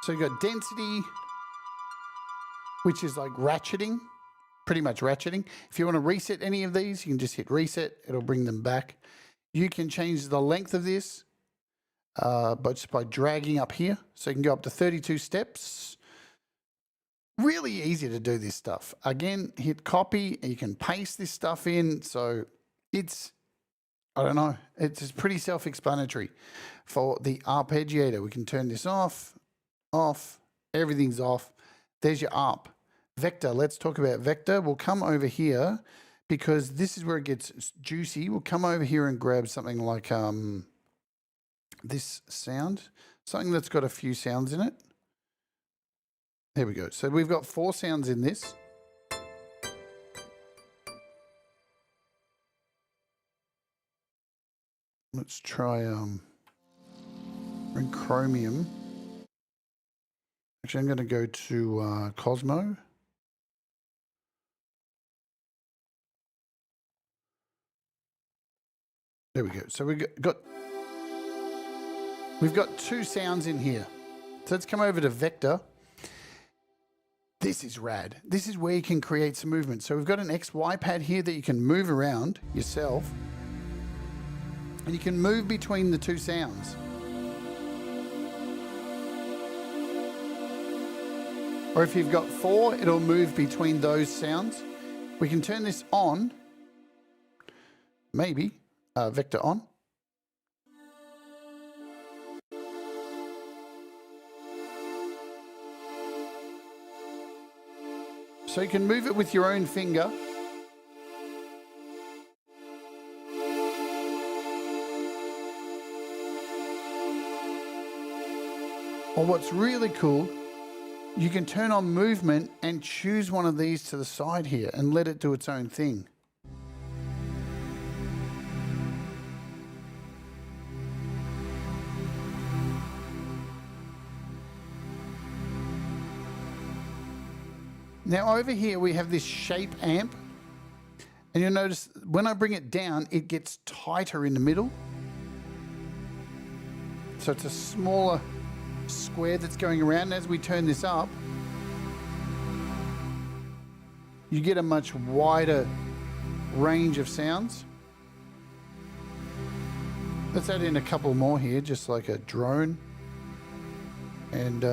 So you've got density, which is like ratcheting, pretty much ratcheting. If you want to reset any of these, you can just hit reset. It'll bring them back. You can change the length of this just by dragging up here. So you can go up to 32 steps. Really easy to do this stuff. Again, hit copy and you can paste this stuff in. So it's, I don't know, it's pretty self-explanatory. For the arpeggiator, we can turn this off, everything's off. There's your arp. Vector, let's talk about vector. We'll come over here because this is where it gets juicy. We'll come over here and grab something like this sound, something that's got a few sounds in it. There we go. So we've got 4 sounds in this. Let's try bring Chromium. Actually, I'm going to go to Cosmo. There we go. So we've got 2 sounds in here. So let's come over to Vector. This is rad. This is where you can create some movement. So we've got an XY pad here that you can move around yourself. And you can move between the 2 sounds. Or if you've got 4, it'll move between those sounds. We can turn this on. Maybe. Vector on. So you can move it with your own finger. Or what's really cool, you can turn on movement and choose one of these to the side here and let it do its own thing. Now over here we have this shape amp, and you'll notice when I bring it down it gets tighter in the middle. So it's a smaller square that's going around. And as we turn this up, you get a much wider range of sounds. Let's add in a couple more here, just like a drone. And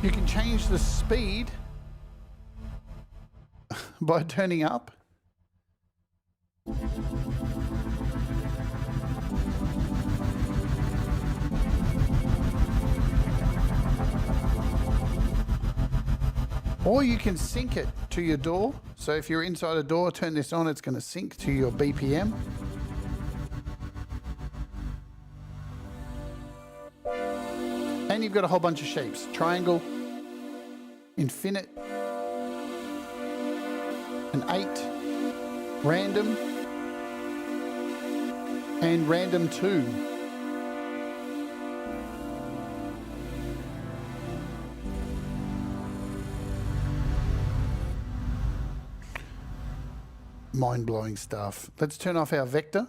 you can change the speed by turning up. Or you can sync it to your door. So if you're inside a door, turn this on, it's going to sync to your BPM. And you've got a whole bunch of shapes. Triangle, infinite, an 8, random, and random 2. Mind-blowing stuff. Let's turn off our vector.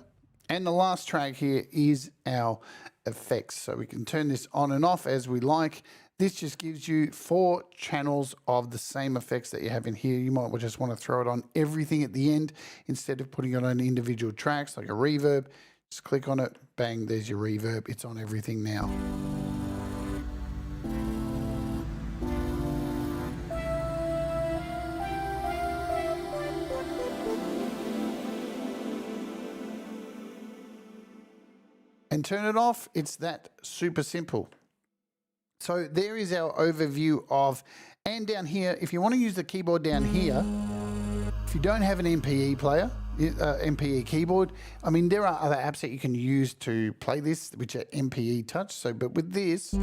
And the last track here is our effects. So we can turn this on and off as we like. This just gives you 4 channels of the same effects that you have in here. You might just want to throw it on everything at the end instead of putting it on individual tracks like a reverb. Just click on it, bang, there's your reverb. It's on everything now. and turn it off. It's that super simple. So there is our overview of, and down here, if you want to use the keyboard down here, if you don't have an MPE player, MPE keyboard, I mean, there are other apps that you can use to play this, which are MPE touch. So, but with this,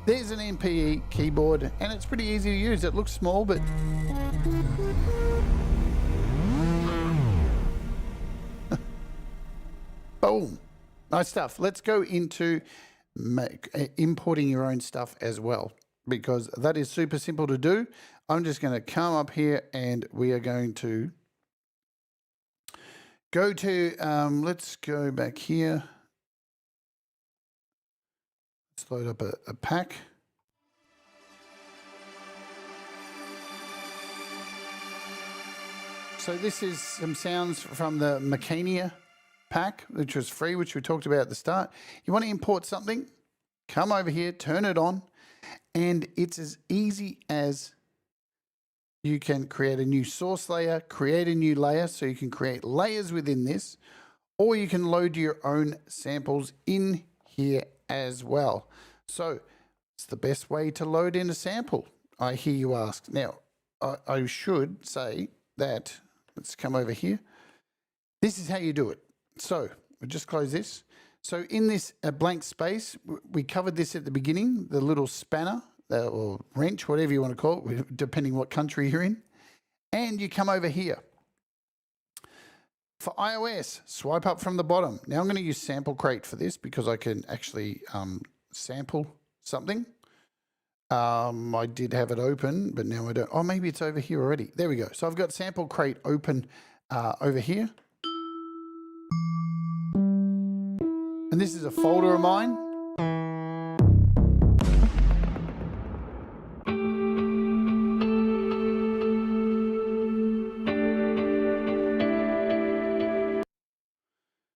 there's an MPE keyboard, and it's pretty easy to use. It looks small, but boom, nice stuff. Let's go into importing your own stuff as well, because that is super simple to do. I'm just going to come up here, and we are going to go to, let's go back here. Let's load up a pack. So this is some sounds from the Mechania pack, which was free, which we talked about at the start. You want to import something, come over here, turn it on, and it's as easy as you can create a new source layer, create a new layer, so you can create layers within this, or you can load your own samples in here as well. So it's the best way to load in a sample, I hear you ask. Now, I should say that, let's come over here. This is how you do it. So we'll just close this. So in this blank space, we covered this at the beginning, the little spanner or wrench, whatever you want to call it, depending what country you're in. And you come over here. For iOS, swipe up from the bottom. Now I'm going to use Sample Crate for this because I can actually sample something. I did have it open, but now I don't. Oh, maybe it's over here already. There we go. So I've got Sample Crate open over here. And this is a folder of mine.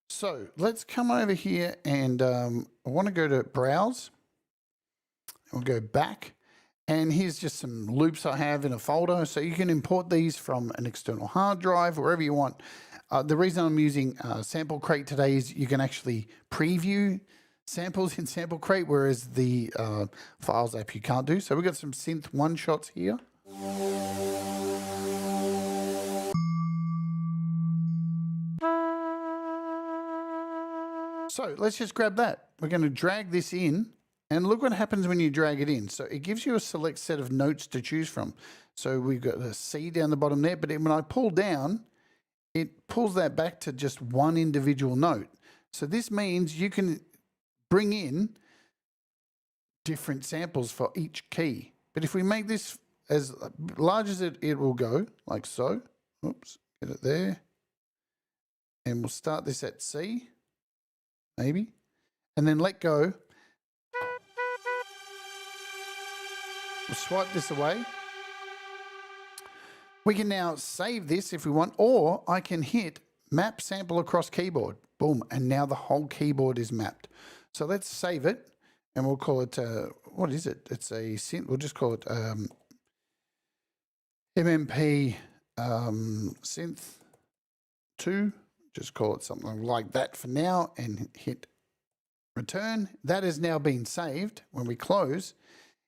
So let's come over here, and I want to go to Browse. We'll go back, and here's just some loops I have in a folder. So you can import these from an external hard drive, wherever you want. The reason I'm using Sample Crate today is you can actually preview samples in Sample Crate, whereas the Files app you can't do. So we've got some synth one shots here. So let's just grab that. We're going to drag this in, and look what happens when you drag it in. So it gives you a select set of notes to choose from. So we've got a C down the bottom there, but when I pull down, it pulls that back to just one individual note. So this means you can bring in different samples for each key. But if we make this as large as it will go, like so, oops, get it there. And we'll start this at C. Maybe, and then let go. We'll swipe this away. We can now save this if we want, or I can hit map sample across keyboard. Boom, and now the whole keyboard is mapped. So let's save it, and we'll call it, what is it? It's a synth, we'll just call it MMP synth 2. Just call it something like that for now, and hit return. That has now been saved. When we close,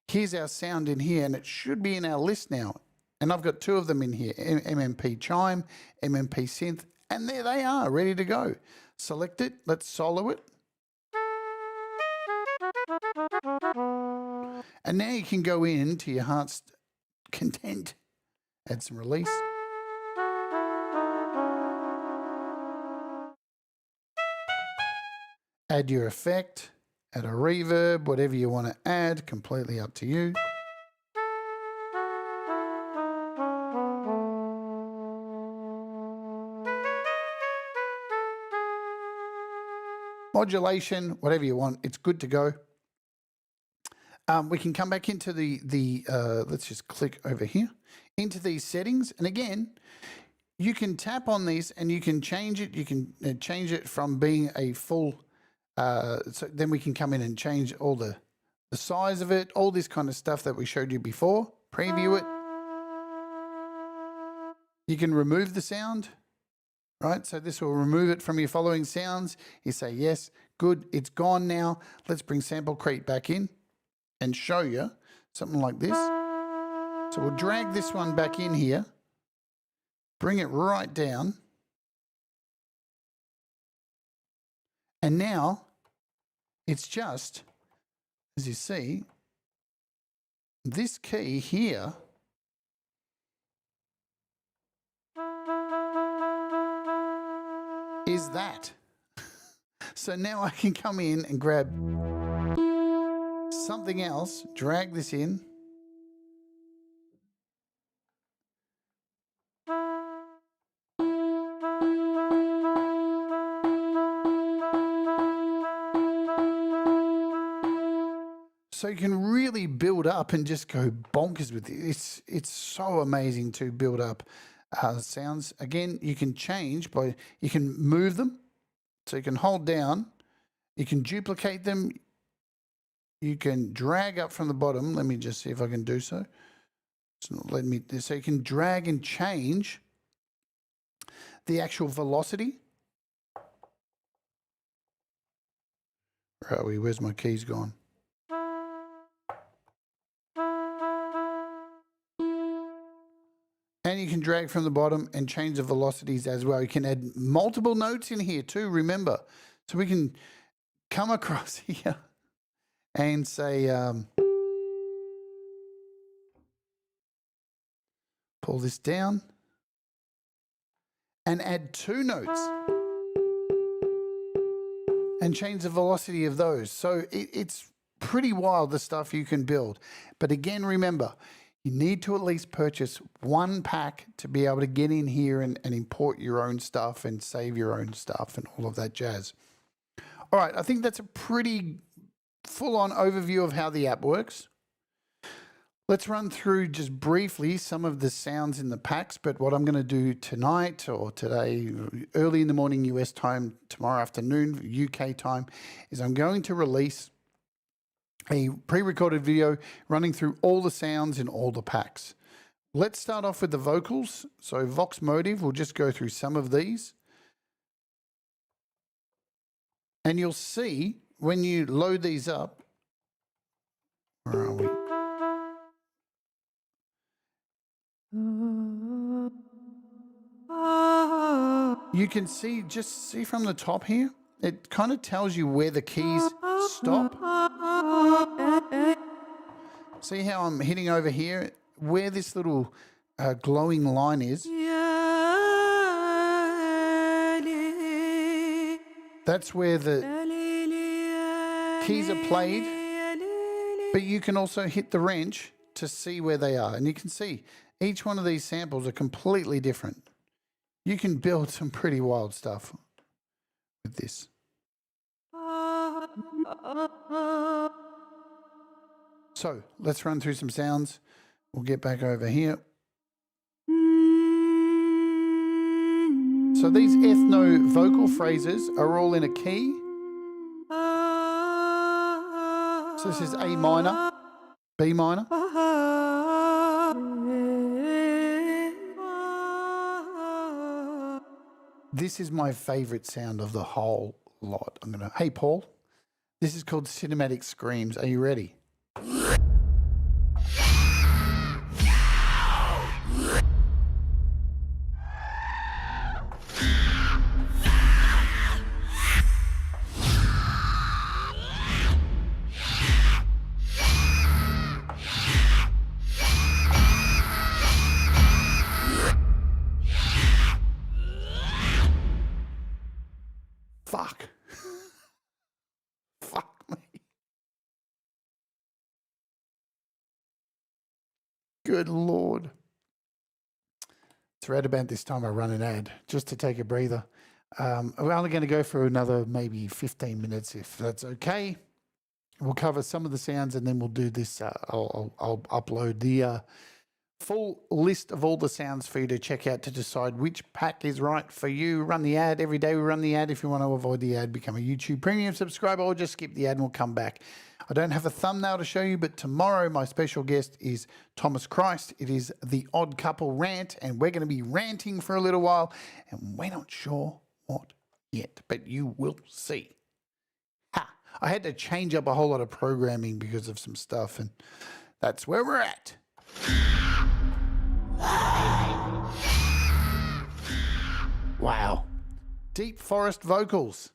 here's our sound in here, and it should be in our list now. And I've got two of them in here, MMP chime, MMP synth, and there they are, ready to go. Select it, let's solo it. And now you can go in to your heart's content, add some release. Add your effect, add a reverb, whatever you want to add, completely up to you. Modulation, whatever you want, it's good to go. We can come back into the let's just click over here, into these settings. And again, you can tap on these and you can change it. You can change it from being a full, so then we can come in and change all the size of it, all this kind of stuff that we showed you before. Preview it. You can remove the sound, right? So this will remove it from your following sounds. You say, yes, good, it's gone now. Let's bring Sample Crate back in and show you something like this. So we'll drag this one back in here, bring it right down. And now it's just, as you see, this key here is that. So now I can come in and grab something else, drag this in. So you can really build up and just go bonkers with it. It's so amazing to build up sounds. Again, you can change by, you can move them. So you can hold down, you can duplicate them, you can drag up from the bottom. Let me just see if I can do so. It's not letting me, so you can drag and change the actual velocity. Where are we? Where's my keys gone? And you can drag from the bottom and change the velocities as well. You can add multiple notes in here too, remember. So we can come across here and say, pull this down and add 2 notes and change the velocity of those. So it's pretty wild, the stuff you can build. But again, remember, you need to at least purchase 1 pack to be able to get in here and import your own stuff and save your own stuff and all of that jazz. All right, I think that's a pretty full-on overview of how the app works. Let's run through just briefly some of the sounds in the packs, but what I'm going to do tonight or today, early in the morning US time, tomorrow afternoon UK time, is I'm going to release a pre-recorded video running through all the sounds in all the packs. Let's start off with the vocals. So Vox Motive, we'll just go through some of these. And you'll see when you load these up, where are we? You can see, just see from the top here, it kind of tells you where the keys stop. See how I'm hitting over here? Where this little glowing line is, that's where the keys are played, but you can also hit the wrench to see where they are. And you can see each one of these samples are completely different. You can build some pretty wild stuff with this. So let's run through some sounds. We'll get back over here. So these ethno vocal phrases are all in a key. So this is A minor, B minor. This is my favorite sound of the whole lot. Hey Paul, this is called Cinematic Screams. Are you ready? Fuck. Fuck me. Good Lord. It's right about this time I run an ad, just to take a breather. We're only going to go for another maybe 15 minutes, if that's okay. We'll cover some of the sounds and then we'll do this. I'll upload the Full list of all the sounds for you to check out to decide which pack is right for you. Run the ad. Every day we run the ad. If you want to avoid the ad, become a YouTube Premium subscriber or just skip the ad and we'll come back. I don't have a thumbnail to show you, but tomorrow my special guest is Thomas Christ. It is the Odd Couple Rant, and we're going to be ranting for a little while, and we're not sure what yet, but you will see. I had to change up a whole lot of programming because of some stuff, and that's where we're at. Wow. Deep forest vocals.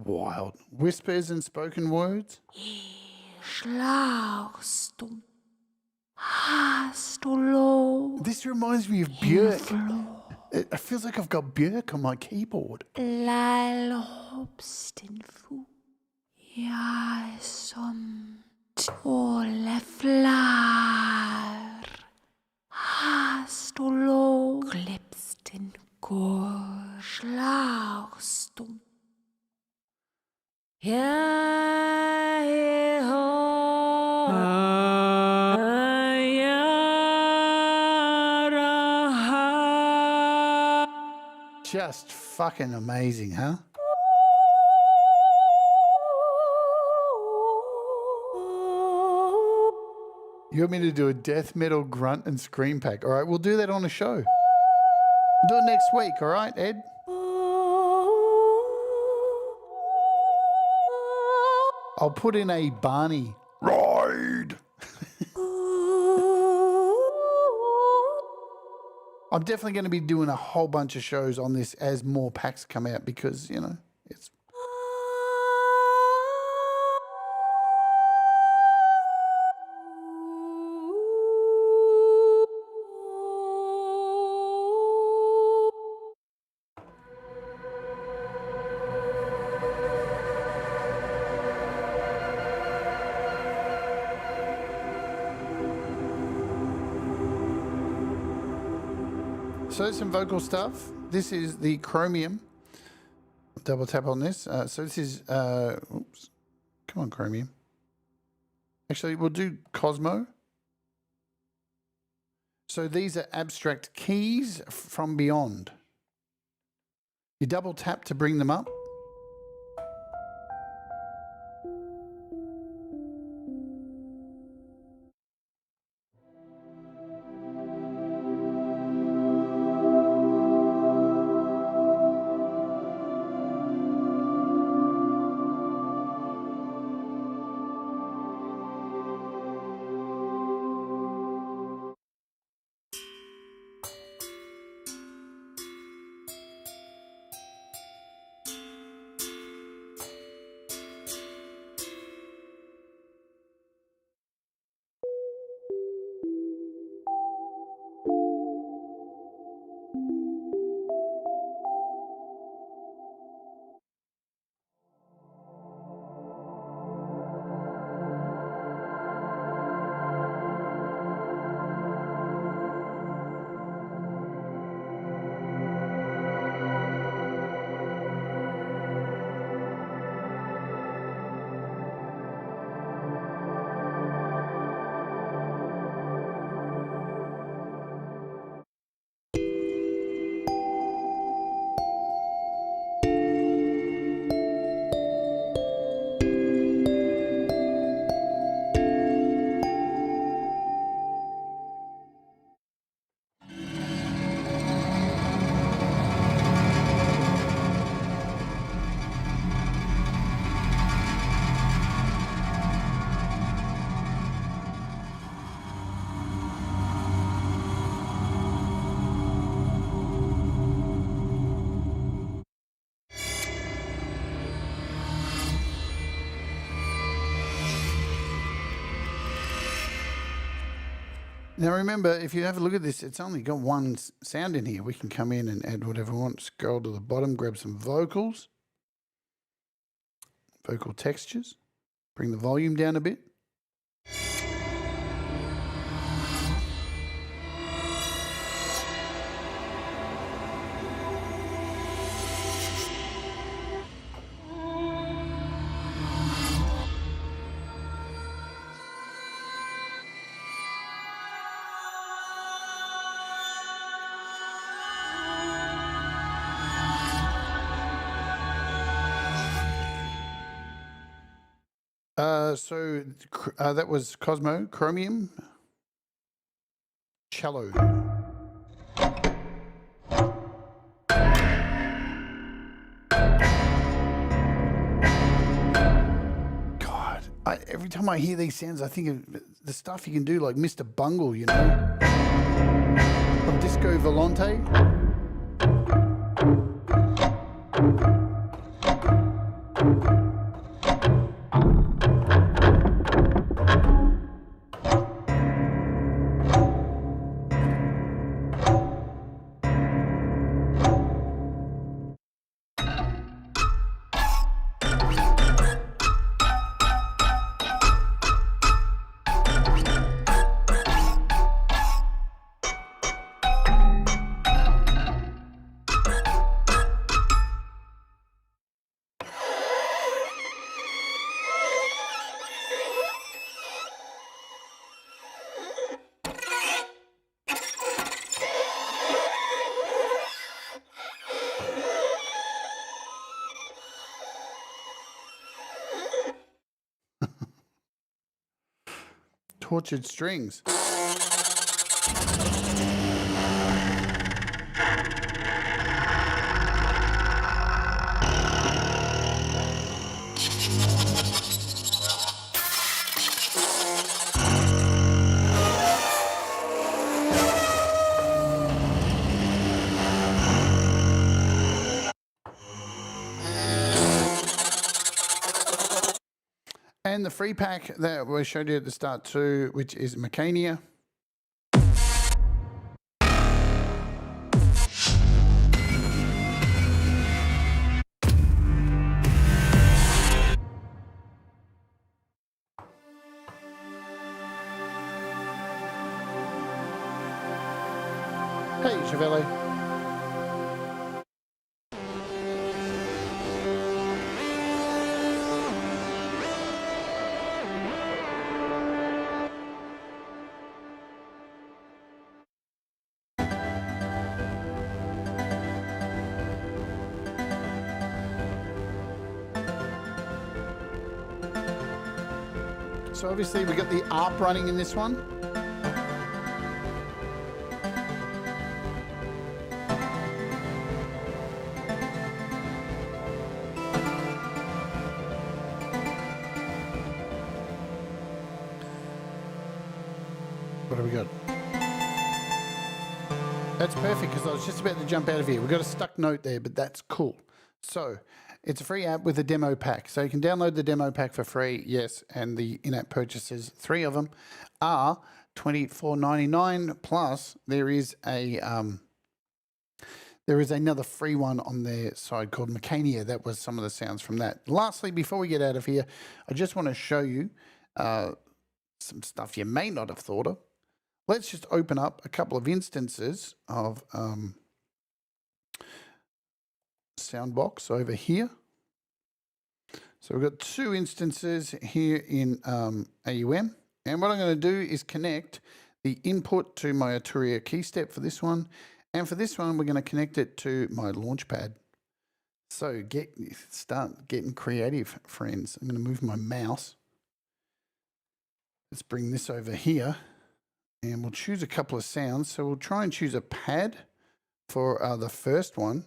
Wild. Whispers and spoken words. Schlauchst du, hast du Lob This reminds me of Björk. It feels like I've got Björk on my keyboard. lobst den Fu, ja som tolle flar, hast du Lob, klippst den Gor, schlauchst du. Just fucking amazing, huh? You want me to do a death metal grunt and scream pack? All right, we'll do that on a show. We'll do it next week, all right, Ed? I'll put in a Barney ride. I'm definitely going to be doing a whole bunch of shows on this as more packs come out because, you know, it's... So some vocal stuff. This is the Chromium. Double tap on this. So this is, oops, come on Chromium. Actually, we'll do Cosmo. So these are abstract keys from beyond. You double tap to bring them up. Now remember, if you have a look at this, it's only got one sound in here. We can come in and add whatever we want. Scroll to the bottom, grab some vocals, vocal textures, bring the volume down a bit. So that was Cosmo, Chromium, Cello. God, every time I hear these sounds, I think of the stuff you can do, like Mr. Bungle, you know, from Disco Volante. Tortured strings. And the free pack that we showed you at the start too, which is Mechania. Hey, Chevelle. So obviously we got the ARP running in this one. What do we got? That's perfect because I was just about to jump out of here. We've got a stuck note there, but that's cool. So it's a free app with a demo pack. So you can download the demo pack for free, yes, and the in-app purchases, 3 of them, are $24.99 plus there is another free one on their side called Mechania. That was some of the sounds from that. Lastly, before we get out of here, I just want to show you some stuff you may not have thought of. Let's just open up a couple of instances of SoundBox over here. So we've got 2 instances here in AUM. And what I'm going to do is connect the input to my Arturia key step for this one. And for this one, we're going to connect it to my Launchpad. So start getting creative, friends. I'm going to move my mouse. Let's bring this over here. And we'll choose a couple of sounds. So we'll try and choose a pad for the first one.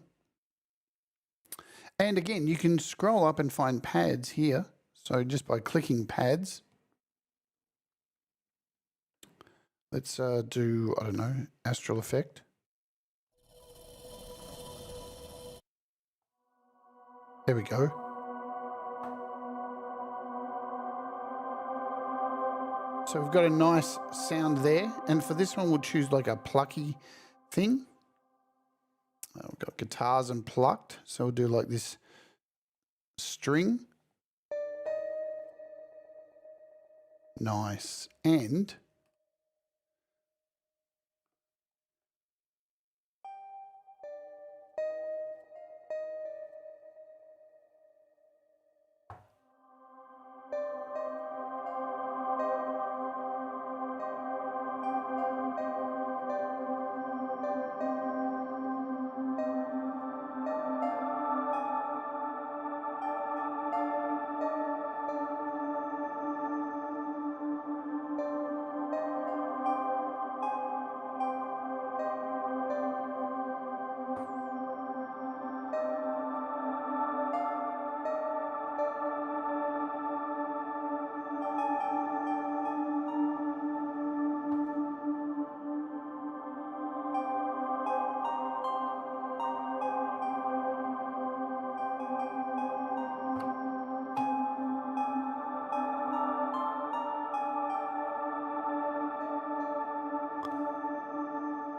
And again, you can scroll up and find pads here. So just by clicking pads. Let's do, I don't know, Astral Effect. There we go. So we've got a nice sound there. And for this one, we'll choose like a plucky thing. We've got guitars and plucked. So we'll do like this string. Nice. And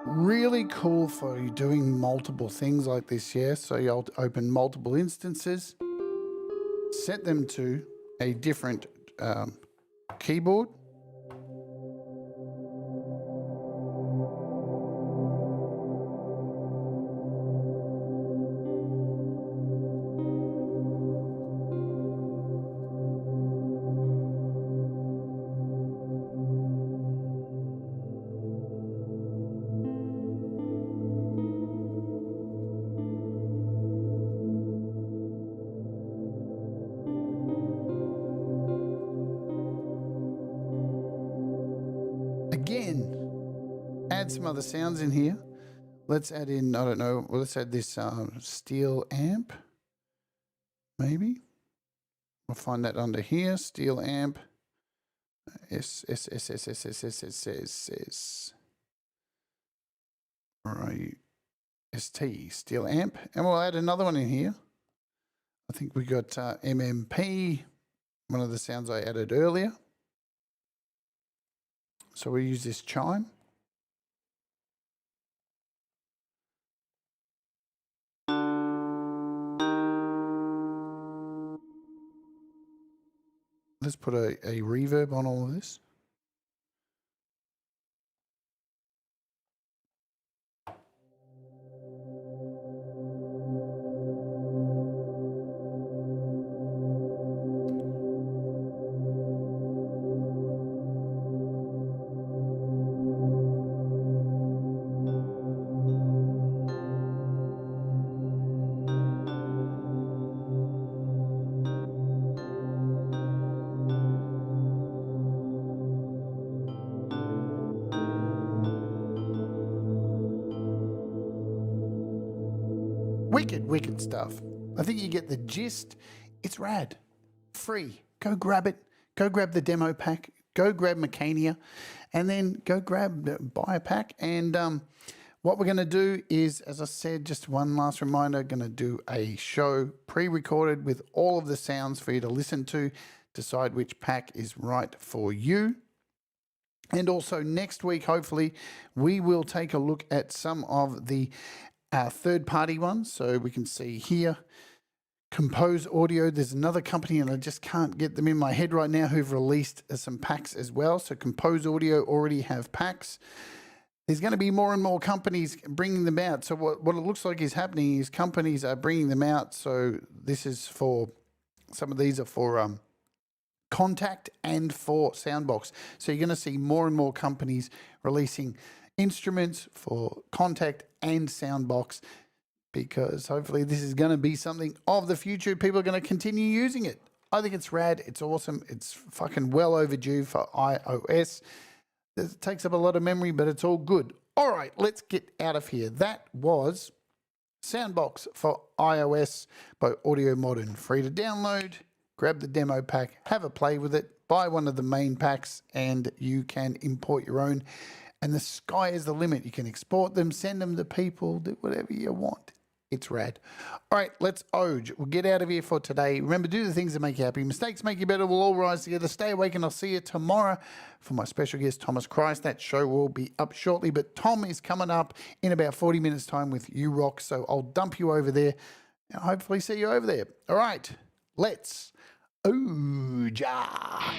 really cool for you doing multiple things like this, yeah? So you'll open multiple instances, set them to a different keyboard. Again, add some other sounds in here. Let's add in, I don't know, well, let's add this steel amp, maybe. We'll find that under here, steel amp, S. All right, ST, steel amp. And we'll add another one in here. I think we got MMP, one of the sounds I added earlier. So we use this chime. Let's put a reverb on all of this. Wicked stuff. I think you get the gist. It's rad. Free. Go grab it. Go grab the demo pack. Go grab Mecania. And then go buy a pack. And what we're going to do is, as I said, just one last reminder, going to do a show pre-recorded with all of the sounds for you to listen to, decide which pack is right for you. And also next week, hopefully, we will take a look at some of the third-party ones. So we can see here, Kompose Audio. There's another company, and I just can't get them in my head right now, who've released some packs as well. So Kompose Audio already have packs. There's going to be more and more companies bringing them out. So what it looks like is happening is companies are bringing them out. So this is for, some of these are for Contact and for SoundBox. So you're going to see more and more companies releasing instruments for Contact and SoundBox, because hopefully this is going to be something of the future. People are going to continue using it. I think it's rad. It's awesome. It's fucking well overdue for iOS. It takes up a lot of memory, but it's all good. All right, let's get out of here. That was SoundBox for iOS by AudioModern. Free to download. Grab the demo pack, have a play with it, buy one of the main packs, and you can import your own. And the sky is the limit. You can export them, send them to people, do whatever you want. It's rad. All right, let's Oj. We'll get out of here for today. Remember, do the things that make you happy. Mistakes make you better. We'll all rise together. Stay awake, and I'll see you tomorrow for my special guest, Thomas Christ. That show will be up shortly, but Tom is coming up in about 40 minutes' time with You Rock, so I'll dump you over there and hopefully see you over there. All right, let's Oja.